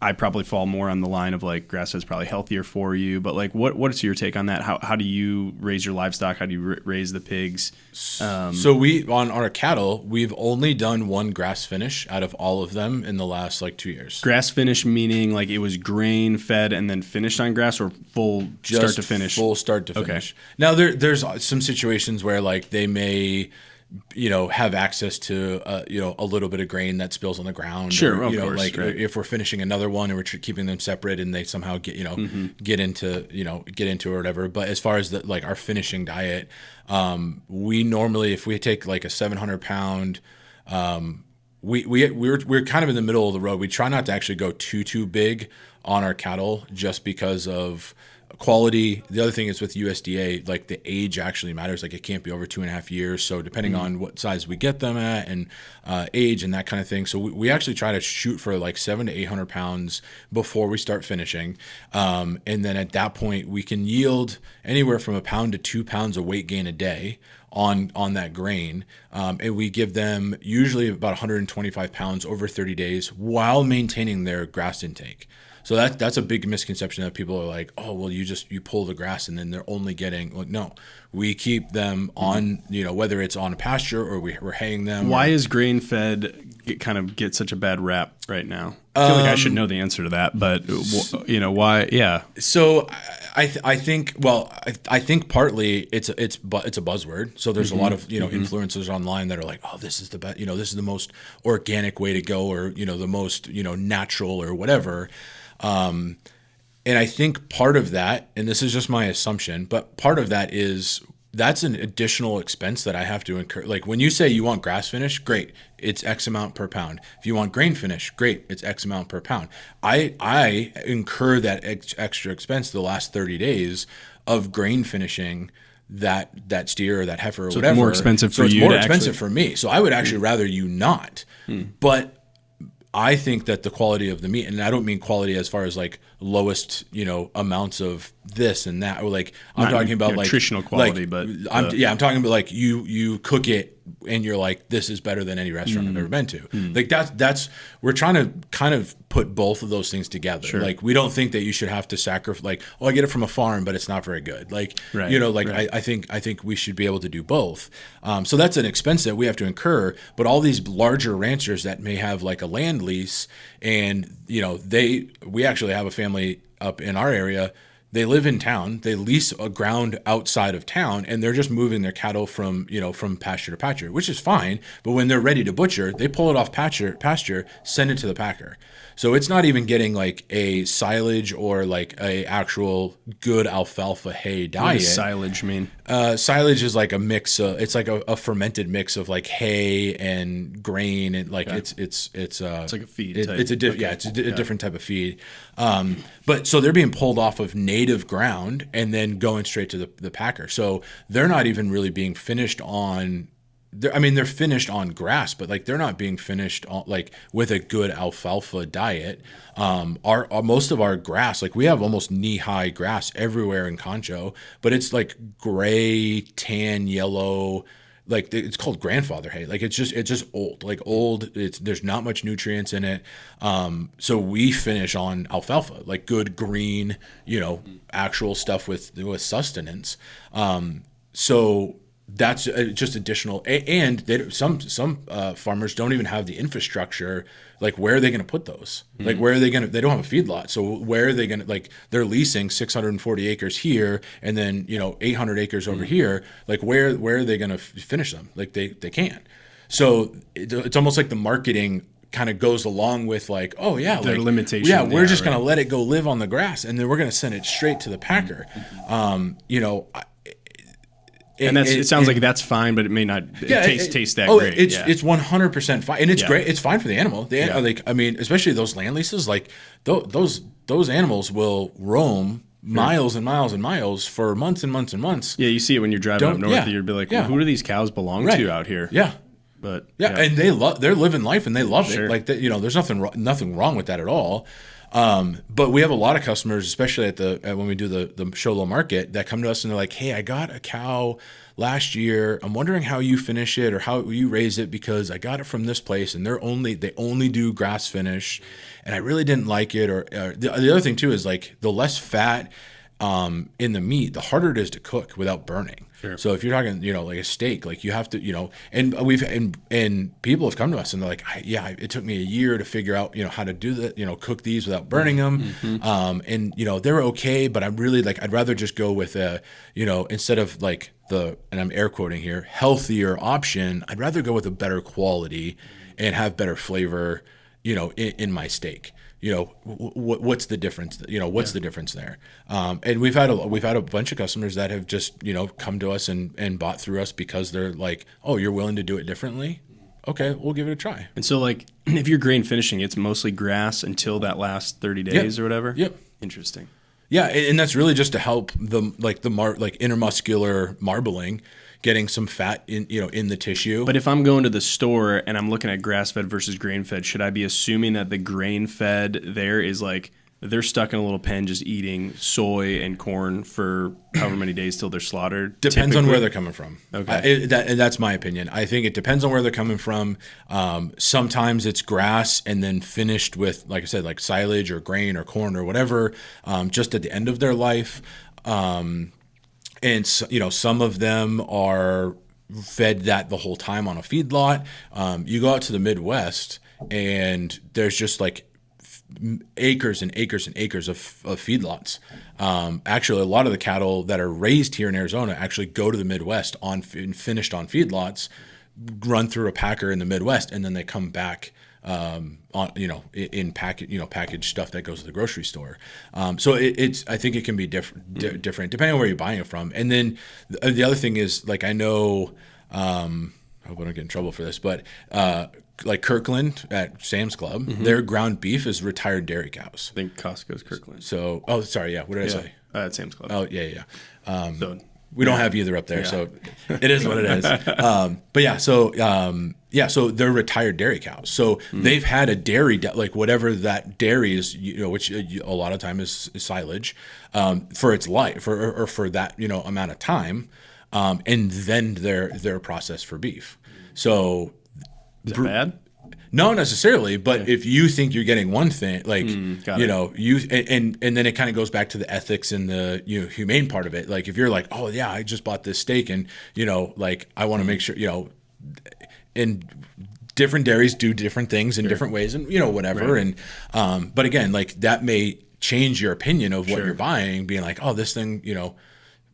I probably fall more on the line of like grass fed is probably healthier for you, but like what is your take on that? How do you raise your livestock? How do you raise the pigs? So we on our cattle, we've only done one grass finish out of all of them in the last like 2 years. Grass finish meaning like it was grain fed and then finished on grass, or full start to finish? Full start to finish. Now there's some situations where like they may have access to a little bit of grain that spills on the ground. Sure, or, of course. Like right. if we're finishing another one and we're keeping them separate, and they somehow get into it or whatever. But as far as our finishing diet, we normally, if we take like a 700 pound, we're kind of in the middle of the road. We try not to actually go too big on our cattle, just because of quality. The other thing is with USDA, like the age actually matters. Like it can't be over 2.5 years. So depending on what size we get them at and age and that kind of thing. So we actually try to shoot for like 700 to 800 pounds before we start finishing. And then at that point we can yield anywhere from 1 pound to 2 pounds of weight gain a day on that grain. And we give them usually about 125 pounds over 30 days while maintaining their grass intake. So that's a big misconception that people are like, oh, well, you pull the grass and then they're only getting, like, no, we keep them on, whether it's on a pasture or we're haying them. Why is grain fed get such a bad rap right now? I feel like I should know the answer to that, but why? Yeah. So I think partly it's a buzzword. So there's a lot of influencers online that are like, oh, this is the best, this is the most organic way to go, or the most natural or whatever. And I think part of that, and this is just my assumption, but part of that is that's an additional expense that I have to incur. Like when you say you want grass finish, great, it's X amount per pound. If you want grain finish, great, it's X amount per pound. I incur that extra expense the last 30 days of grain finishing that steer or that heifer or whatever. It's more expensive for you. So it's more expensive for me. So I would actually rather you not. But I think that the quality of the meat, and I don't mean quality as far as like lowest, amounts of this and that, or like I'm talking about like nutritional quality, but I'm talking about like you cook it and you're like, this is better than any restaurant I've ever been to. Like that's we're trying to kind of put both of those things together. Sure. Like we don't think that you should have to sacrifice, like, oh, I get it from a farm, but it's not very good. Like, right. I think we should be able to do both. So that's an expense that we have to incur. But all these larger ranchers that may have like a land lease, and we actually have a family up in our area. They live in town. They lease a ground outside of town, and they're just moving their cattle from pasture to pasture, which is fine. But when they're ready to butcher, they pull it off pasture, send it to the packer. So it's not even getting like a silage or like a actual good alfalfa hay diet. What does silage mean? Silage is like a mix. It's like a fermented mix of like hay and grain, and like it's like a feed. It's a different type of feed. But so they're being pulled off of native ground and then going straight to the packer. So they're not even really being finished on. They're finished on grass, but like they're not being finished on like with a good alfalfa diet. Our most of our grass, like we have almost knee-high grass everywhere in Concho, but it's like gray, tan, yellow. Like it's called grandfather hay. Like it's just old. Like old. There's not much nutrients in it. So we finish on alfalfa, like good green, actual stuff with sustenance. So that's just additional, and some farmers don't even have the infrastructure. Like, where are they going to put those? Like, where are they going to? They don't have a feedlot, so where are they going to? Like, they're leasing 640 acres here, and then 800 acres over here. Like, where are they going to finish them? Like, they can't. So it's almost like the marketing kind of goes along with like, oh yeah, the like limitation. Yeah, we're just going to let it go live on the grass, and then we're going to send it straight to the packer. You know, and it sounds like that's fine, but it may not taste that great. It's 100% fine, and it's great. It's fine for the animal. Like, I mean, especially those land leases, like those animals will roam miles and miles and miles for months and months and months. Yeah, you see it when you're driving up north. You'd be like, well, who do these cows belong to out here? Yeah. But and they're living life and they love it. Like you know, there's nothing wrong with that at all. But we have a lot of customers, especially when we do the show low market, that come to us and they're like, hey, I got a cow last year. I'm wondering how you finish it or how you raise it, because I got it from this place and they only do grass finish, and I really didn't like it. Or the other thing too is like the less fat in the meat, the harder it is to cook without burning. Sure. So if you're talking, you know, like a steak, like you have to, you know, and people have come to us and they're like, it took me a year to figure out, you know, how to do that, you know, cook these without burning them. And, you know, they're okay, but I'm really like, I'd rather just go with you know, instead of like and I'm air quoting here, healthier option, I'd rather go with a better quality and have better flavor, you know, in my steak. You know, what's the difference? You know, what's the difference there? And we've had a bunch of customers that have just, you know, come to us and bought through us because they're like, oh, you're willing to do it differently? Okay, we'll give it a try. And so, like, if you're grain finishing, it's mostly grass until that last 30 days or whatever? Yep. Interesting. Yeah, and that's really just to help intermuscular marbling, getting some fat in the tissue. But if I'm going to the store and I'm looking at grass-fed versus grain-fed, should I be assuming that the grain-fed there is like they're stuck in a little pen just eating soy and corn for however many days till they're slaughtered? Depends on where they're coming from. Okay. That's my opinion. I think it depends on where they're coming from. Sometimes it's grass and then finished with, like I said, like silage or grain or corn or whatever, just at the end of their life. And so, you know, some of them are fed that the whole time on a feedlot. You go out to the Midwest and there's just like acres and acres and acres of feedlots. Actually, a lot of the cattle that are raised here in Arizona actually go to the Midwest finished on feedlots, run through a packer in the Midwest, and then they come back in packaged stuff that goes to the grocery store. So I think it can be different depending on where you're buying it from. And then the other thing is, like, I know, I hope I don't get in trouble for this, but like Kirkland at Sam's Club, their ground beef is retired dairy cows. I think Costco's Kirkland. So, what did I say? At Sam's Club. Oh, yeah. We don't have either up there, so it is what it is. So they're retired dairy cows. So they've had a dairy, like whatever that dairy is, you know, which a lot of time is silage, for its life, or for that, you know, amount of time, and then they're processed for beef. So is that bad? No, necessarily, but if you think you're getting one thing, like, you know, and then it kind of goes back to the ethics and the, you know, humane part of it. Like, if you're like, oh yeah, I just bought this steak and, you know, like, I want to make sure, you know, and different dairies do different things in different ways and, you know, whatever. Right. And, but again, like, that may change your opinion of what you're buying, being like, oh, this thing, you know,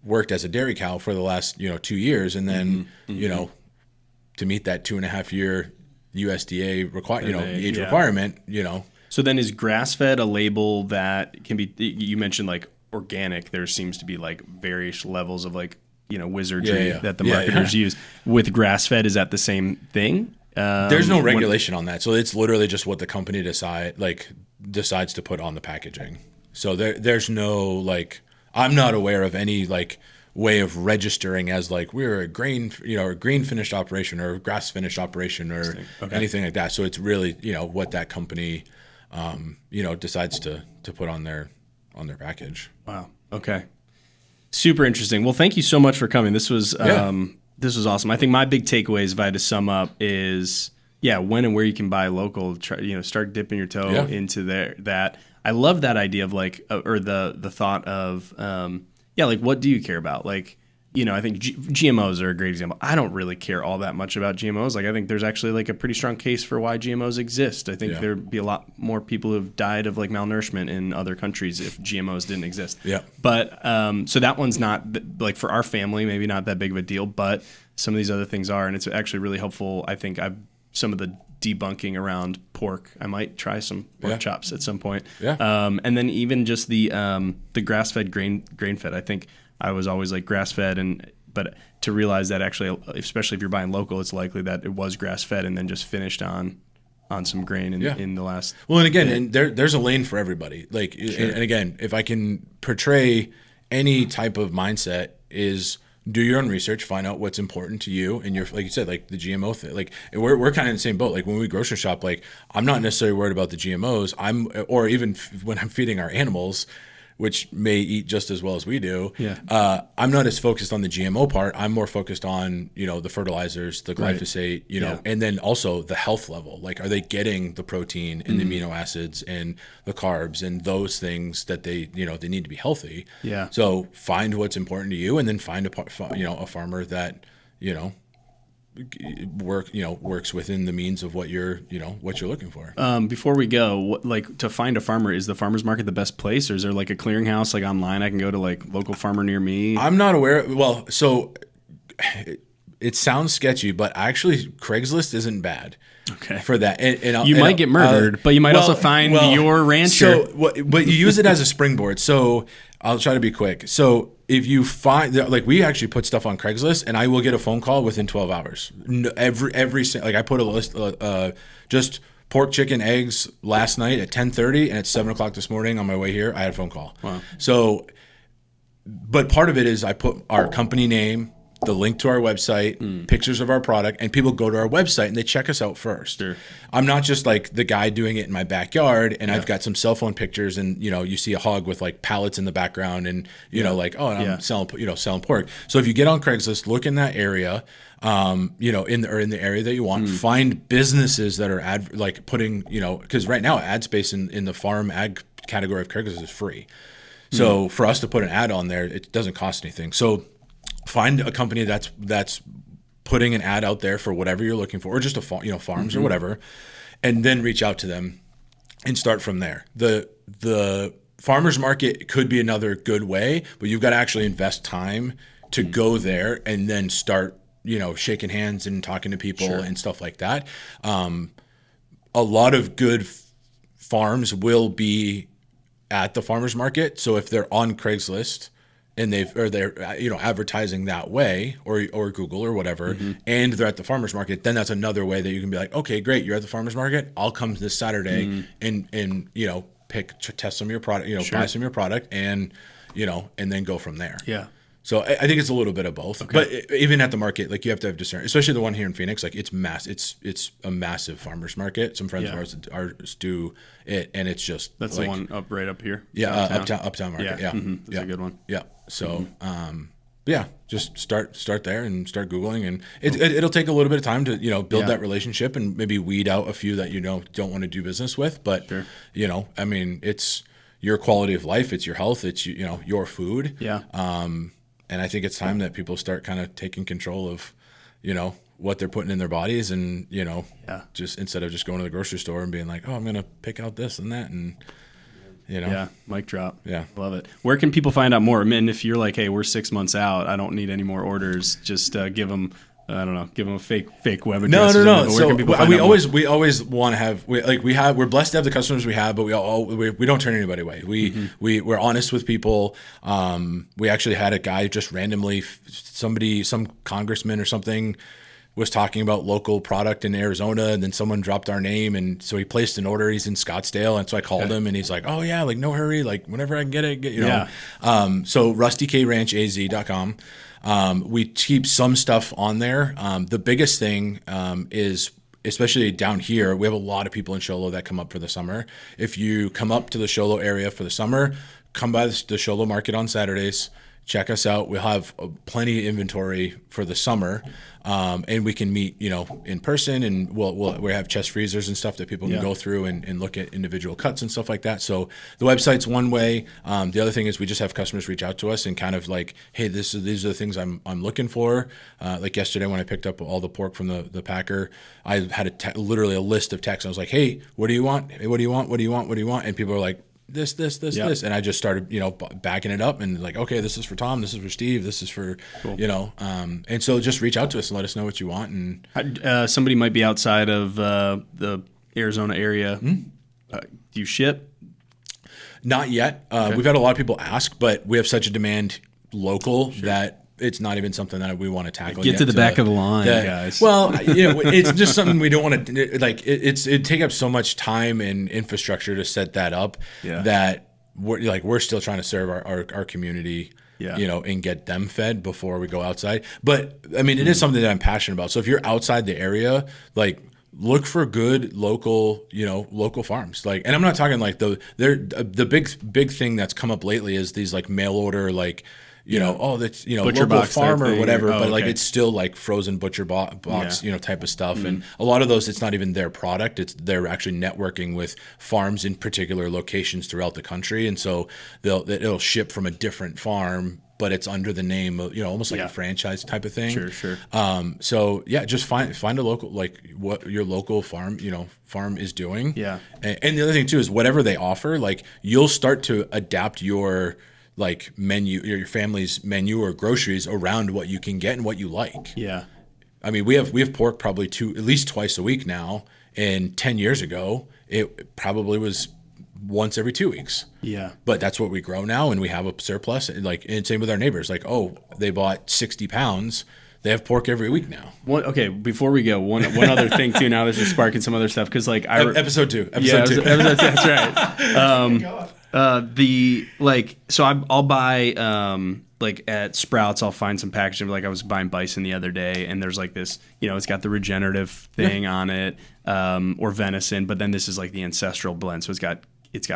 worked as a dairy cow for the last, you know, 2 years. And then, you know, to meet that 2.5 year USDA age requirement, you know. So then is grass-fed a label that can be, you mentioned like organic, there seems to be like various levels of like, you know, wizardry that the marketers use. With grass-fed, is that the same thing? There's no regulation on that. So it's literally just what the company decides to put on the packaging. So there's no, like, I'm not aware of any like way of registering as like we're a grain finished operation or a grass finished operation or anything like that. So it's really, you know, what that company decides to put on their package. Wow. Okay. Super interesting. Well, thank you so much for coming. This was awesome. I think my big takeaways, if I had to sum up, is when and where you can buy local. Start dipping your toe into that. I love that idea of like, or the thought of like, what do you care about? Like, you know, I think GMOs are a great example. I don't really care all that much about GMOs. Like, I think there's actually like a pretty strong case for why GMOs exist. I think there'd be a lot more people who've died of like malnourishment in other countries if GMOs didn't exist. Yeah. But so that one's not like, for our family, maybe not that big of a deal, but some of these other things are, and it's actually really helpful. I think some of the debunking around pork. I might try some pork chops at some point. Yeah. And then even just the grass-fed grain fed. I think I was always like grass-fed, but to realize that actually, especially if you're buying local, it's likely that it was grass-fed and then just finished on some grain in the last. Well, and again, and there's a lane for everybody. Like, and again, if I can portray any type of mindset, is do your own research, find out what's important to you, and like you said, like the GMO thing. Like we're kind of in the same boat. Like when we grocery shop, like I'm not necessarily worried about the GMOs. Or even when I'm feeding our animals, which may eat just as well as we do. Yeah. I'm not as focused on the GMO part. I'm more focused on, the fertilizers, the glyphosate, and then also the health level. Like, are they getting the protein and the amino acids and the carbs and those things that they need to be healthy? Yeah. So find what's important to you, and then find a farmer that, works within the means of what you're looking for. Before we go, to find a farmer, is the farmer's market the best place, or is there like a clearinghouse like online I can go to, like local farmer near me? I'm not aware. Well, so it sounds sketchy, but actually Craigslist isn't bad. Okay. For that, and you might get murdered, but you might also find your rancher. But you use it as a springboard. So I'll try to be quick. So if you find we actually put stuff on Craigslist, and I will get a phone call within 12 hours. I put a list, just pork, chicken, eggs last night at 10:30, and at 7:00 this morning on my way here, I had a phone call. Wow. So, but part of it is I put our company name, the link to our website, pictures of our product, and people go to our website and they check us out first. Sure. I'm not just like the guy doing it in my backyard, and I've got some cell phone pictures, and you see a hog with like pallets in the background, and I'm selling pork. So if you get on Craigslist, look in that area, in the area that you want, find businesses that are putting, because right now ad space in the farm ag category of Craigslist is free. So for us to put an ad on there, it doesn't cost anything. So find a company that's putting an ad out there for whatever you're looking for, or just farms or whatever, and then reach out to them and start from there. The farmers market could be another good way, but you've got to actually invest time to go there and then start, shaking hands and talking to people and stuff like that. A lot of good farms will be at the farmers market. So if they're on Craigslist, and they're advertising that way, or Google or whatever, and they're at the farmers market, then that's another way that you can be like, okay, great, you're at the farmers market, I'll come this Saturday and test some of your product, buy some of your product, and and then go from there. Yeah. So I think it's a little bit of both. Okay. But even at the market, like you have to have discernment, especially the one here in Phoenix. Like it's it's a massive farmers market. Some friends of ours do it, and it's just that's the one right up here. Yeah, uptown market. Yeah, that's a good one. Yeah. So just start there and start Googling, and it'll take a little bit of time to build that relationship and maybe weed out a few that don't want to do business with. But I mean, it's your quality of life, it's your health, it's your food. Yeah. And I think it's time that people start kind of taking control of, what they're putting in their bodies, and just instead of just going to the grocery store and being like, oh, I'm gonna pick out this and that, and Yeah, mic drop. Yeah. Love it. Where can people find out more? I mean, if you're like, hey, we're 6 months out, I don't need any more orders, just give them a fake web address. No. Where can people find out we always want to have, we're blessed to have the customers we have, but we don't turn anybody away. We're honest with people. We actually had a guy just randomly, some congressman or something was talking about local product in Arizona, and then someone dropped our name, and so he placed an order. He's in Scottsdale, and so I called him, and he's like, oh yeah, like no hurry, like whenever I can get it, So rustykrranchaz.com. We keep some stuff on there. The biggest thing is, especially down here, we have a lot of people in Show Low that come up for the summer. If you come up to the Show Low area for the summer, come by the Show Low market on Saturdays. Check us out. We'll have plenty of inventory for the summer, and we can meet, in person, and we have chest freezers and stuff that people can go through and look at individual cuts and stuff like that. So the website's one way. The other thing is we just have customers reach out to us and kind of like, hey, these are the things I'm looking for. Like yesterday when I picked up all the pork from the packer, I had literally a list of texts. I was like, hey, what do you want? Hey, what do you want? What do you want? What do you want? And people are like, this, and I just started, backing it up and like, okay, this is for Tom, this is for Steve, this is for, and so just reach out to us and let us know what you want. And somebody might be outside of the Arizona area. Do you ship? Not yet. We've had a lot of people ask, but we have such a demand local that it's not even something that we want to tackle. Get to the back of the line, guys. Well, it's just something we don't want to like. It take up so much time and infrastructure to set that up that we're still trying to serve our community. And get them fed before we go outside. But I mean, it is something that I'm passionate about. So if you're outside the area, like, look for good local farms. Like, and I'm not talking like the big thing that's come up lately is these like mail order, like, that's, butcher local farm or whatever, but like okay. it's still like frozen butcher box, type of stuff. And a lot of those, it's not even their product. They're actually networking with farms in particular locations throughout the country. And so it'll ship from a different farm, but it's under the name of, almost like a franchise type of thing. Sure. So yeah, just find a local, like what your local farm is doing. Yeah. And the other thing too is whatever they offer, like you'll start to adapt your like menu, your family's menu or groceries around what you can get and what you like. Yeah. I mean, we have pork probably at least twice a week now. And 10 years ago, it probably was once every 2 weeks. Yeah. But that's what we grow now, and we have a surplus. And same with our neighbors. Like, they bought 60 pounds. They have pork every week now. Okay, before we go, one other thing too. Now this is sparking some other stuff because like episode 2. Episode 2. That's right. I'll buy like at Sprouts, I'll find some packaging. Like I was buying bison the other day, and there's like this, it's got the regenerative thing on it, or venison, but then this is like the ancestral blend, so it's got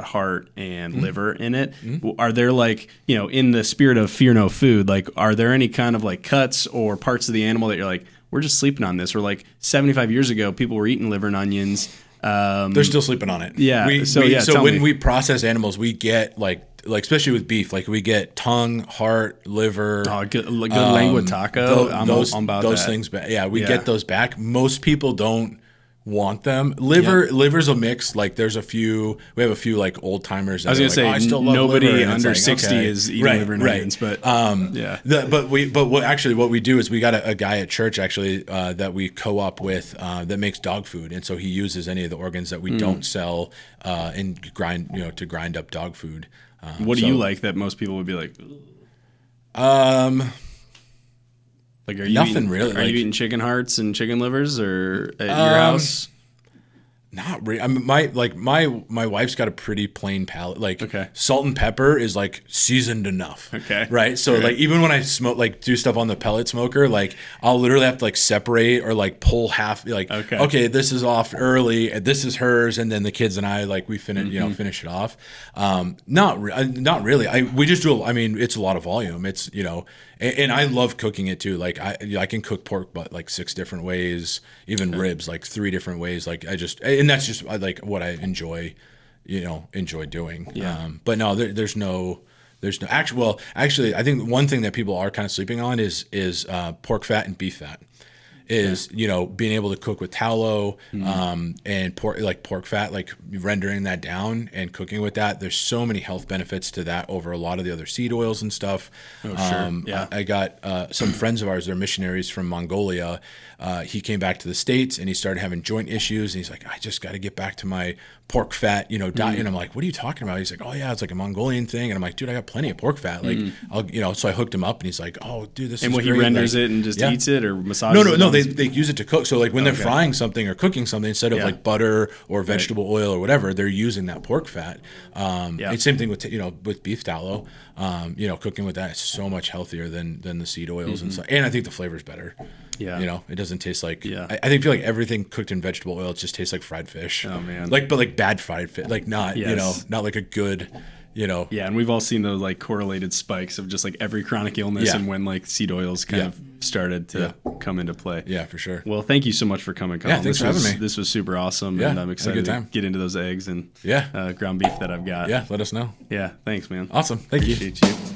heart and liver in it. Are there like, in the spirit of fear no food, like are there any kind of like cuts or parts of the animal that you're like, we're just sleeping on this? Or like 75 years ago, people were eating liver and onions. They're still sleeping on it. Yeah. So when we process animals, we get like especially with beef, like we get tongue, heart, liver. Oh, good lengua taco. Those things back. Yeah, we get those back. Most people don't want them. Liver's a mix. Like we have a few like old timers. I was gonna say, I still love nobody liver. under 60 is eating liver and onions, but what we do is we got a guy at church actually that we co-op with that makes dog food, and so he uses any of the organs that we don't sell and grind to grind up dog food. What do you like that most people would be like? Like, are you nothing really? Are you eating chicken hearts and chicken livers, or at your house? Not really. I mean, my wife's got a pretty plain palate. Like, okay. Salt and pepper is like seasoned enough. Okay. Right. So like even when I smoke, like do stuff on the pellet smoker, like I'll literally have to like separate or like pull half. Like, okay, this is off early, and this is hers, and then the kids and I like we finish it off. Not really. We just do. I mean, it's a lot of volume. It's and I love cooking it too. Like I can cook pork, but like 6 different ways, even ribs, like 3 different ways. Like and that's just like what I enjoy doing. Yeah. But no, there's no actually. Well, actually, I think one thing that people are kind of sleeping on is pork fat and beef fat. Is being able to cook with tallow and pork fat, like rendering that down and cooking with that. There's so many health benefits to that over a lot of the other seed oils and stuff. Oh, sure. Yeah. I got some friends of ours, they're missionaries from Mongolia. He came back to the States and he started having joint issues, and he's like, I just got to get back to my pork fat, diet. And I'm like, what are you talking about? He's like, oh yeah, it's like a Mongolian thing. And I'm like, dude, I got plenty of pork fat. Like, so I hooked him up, and he's like, oh dude, this is great. And he renders it and just eats it or massages it? No, they use it to cook. So like when they're frying something or cooking something, instead of like butter or vegetable oil or whatever, they're using that pork fat. And same thing with with beef tallow. Cooking with that is so much healthier than the seed oils and stuff. And I think the flavor's better. Yeah. It doesn't taste like I feel like everything cooked in vegetable oil, it just tastes like fried fish. Oh man. But bad fried fish. Like not not like a good Yeah, and we've all seen those like correlated spikes of just like every chronic illness and when like seed oils kind of started to come into play. Yeah, for sure. Well, thank you so much for coming, Colin. Yeah, thanks for having me. This was super awesome, and I'm excited to get into those eggs and ground beef that I've got. Yeah, let us know. Yeah, thanks, man. Awesome. Thank you. Appreciate you.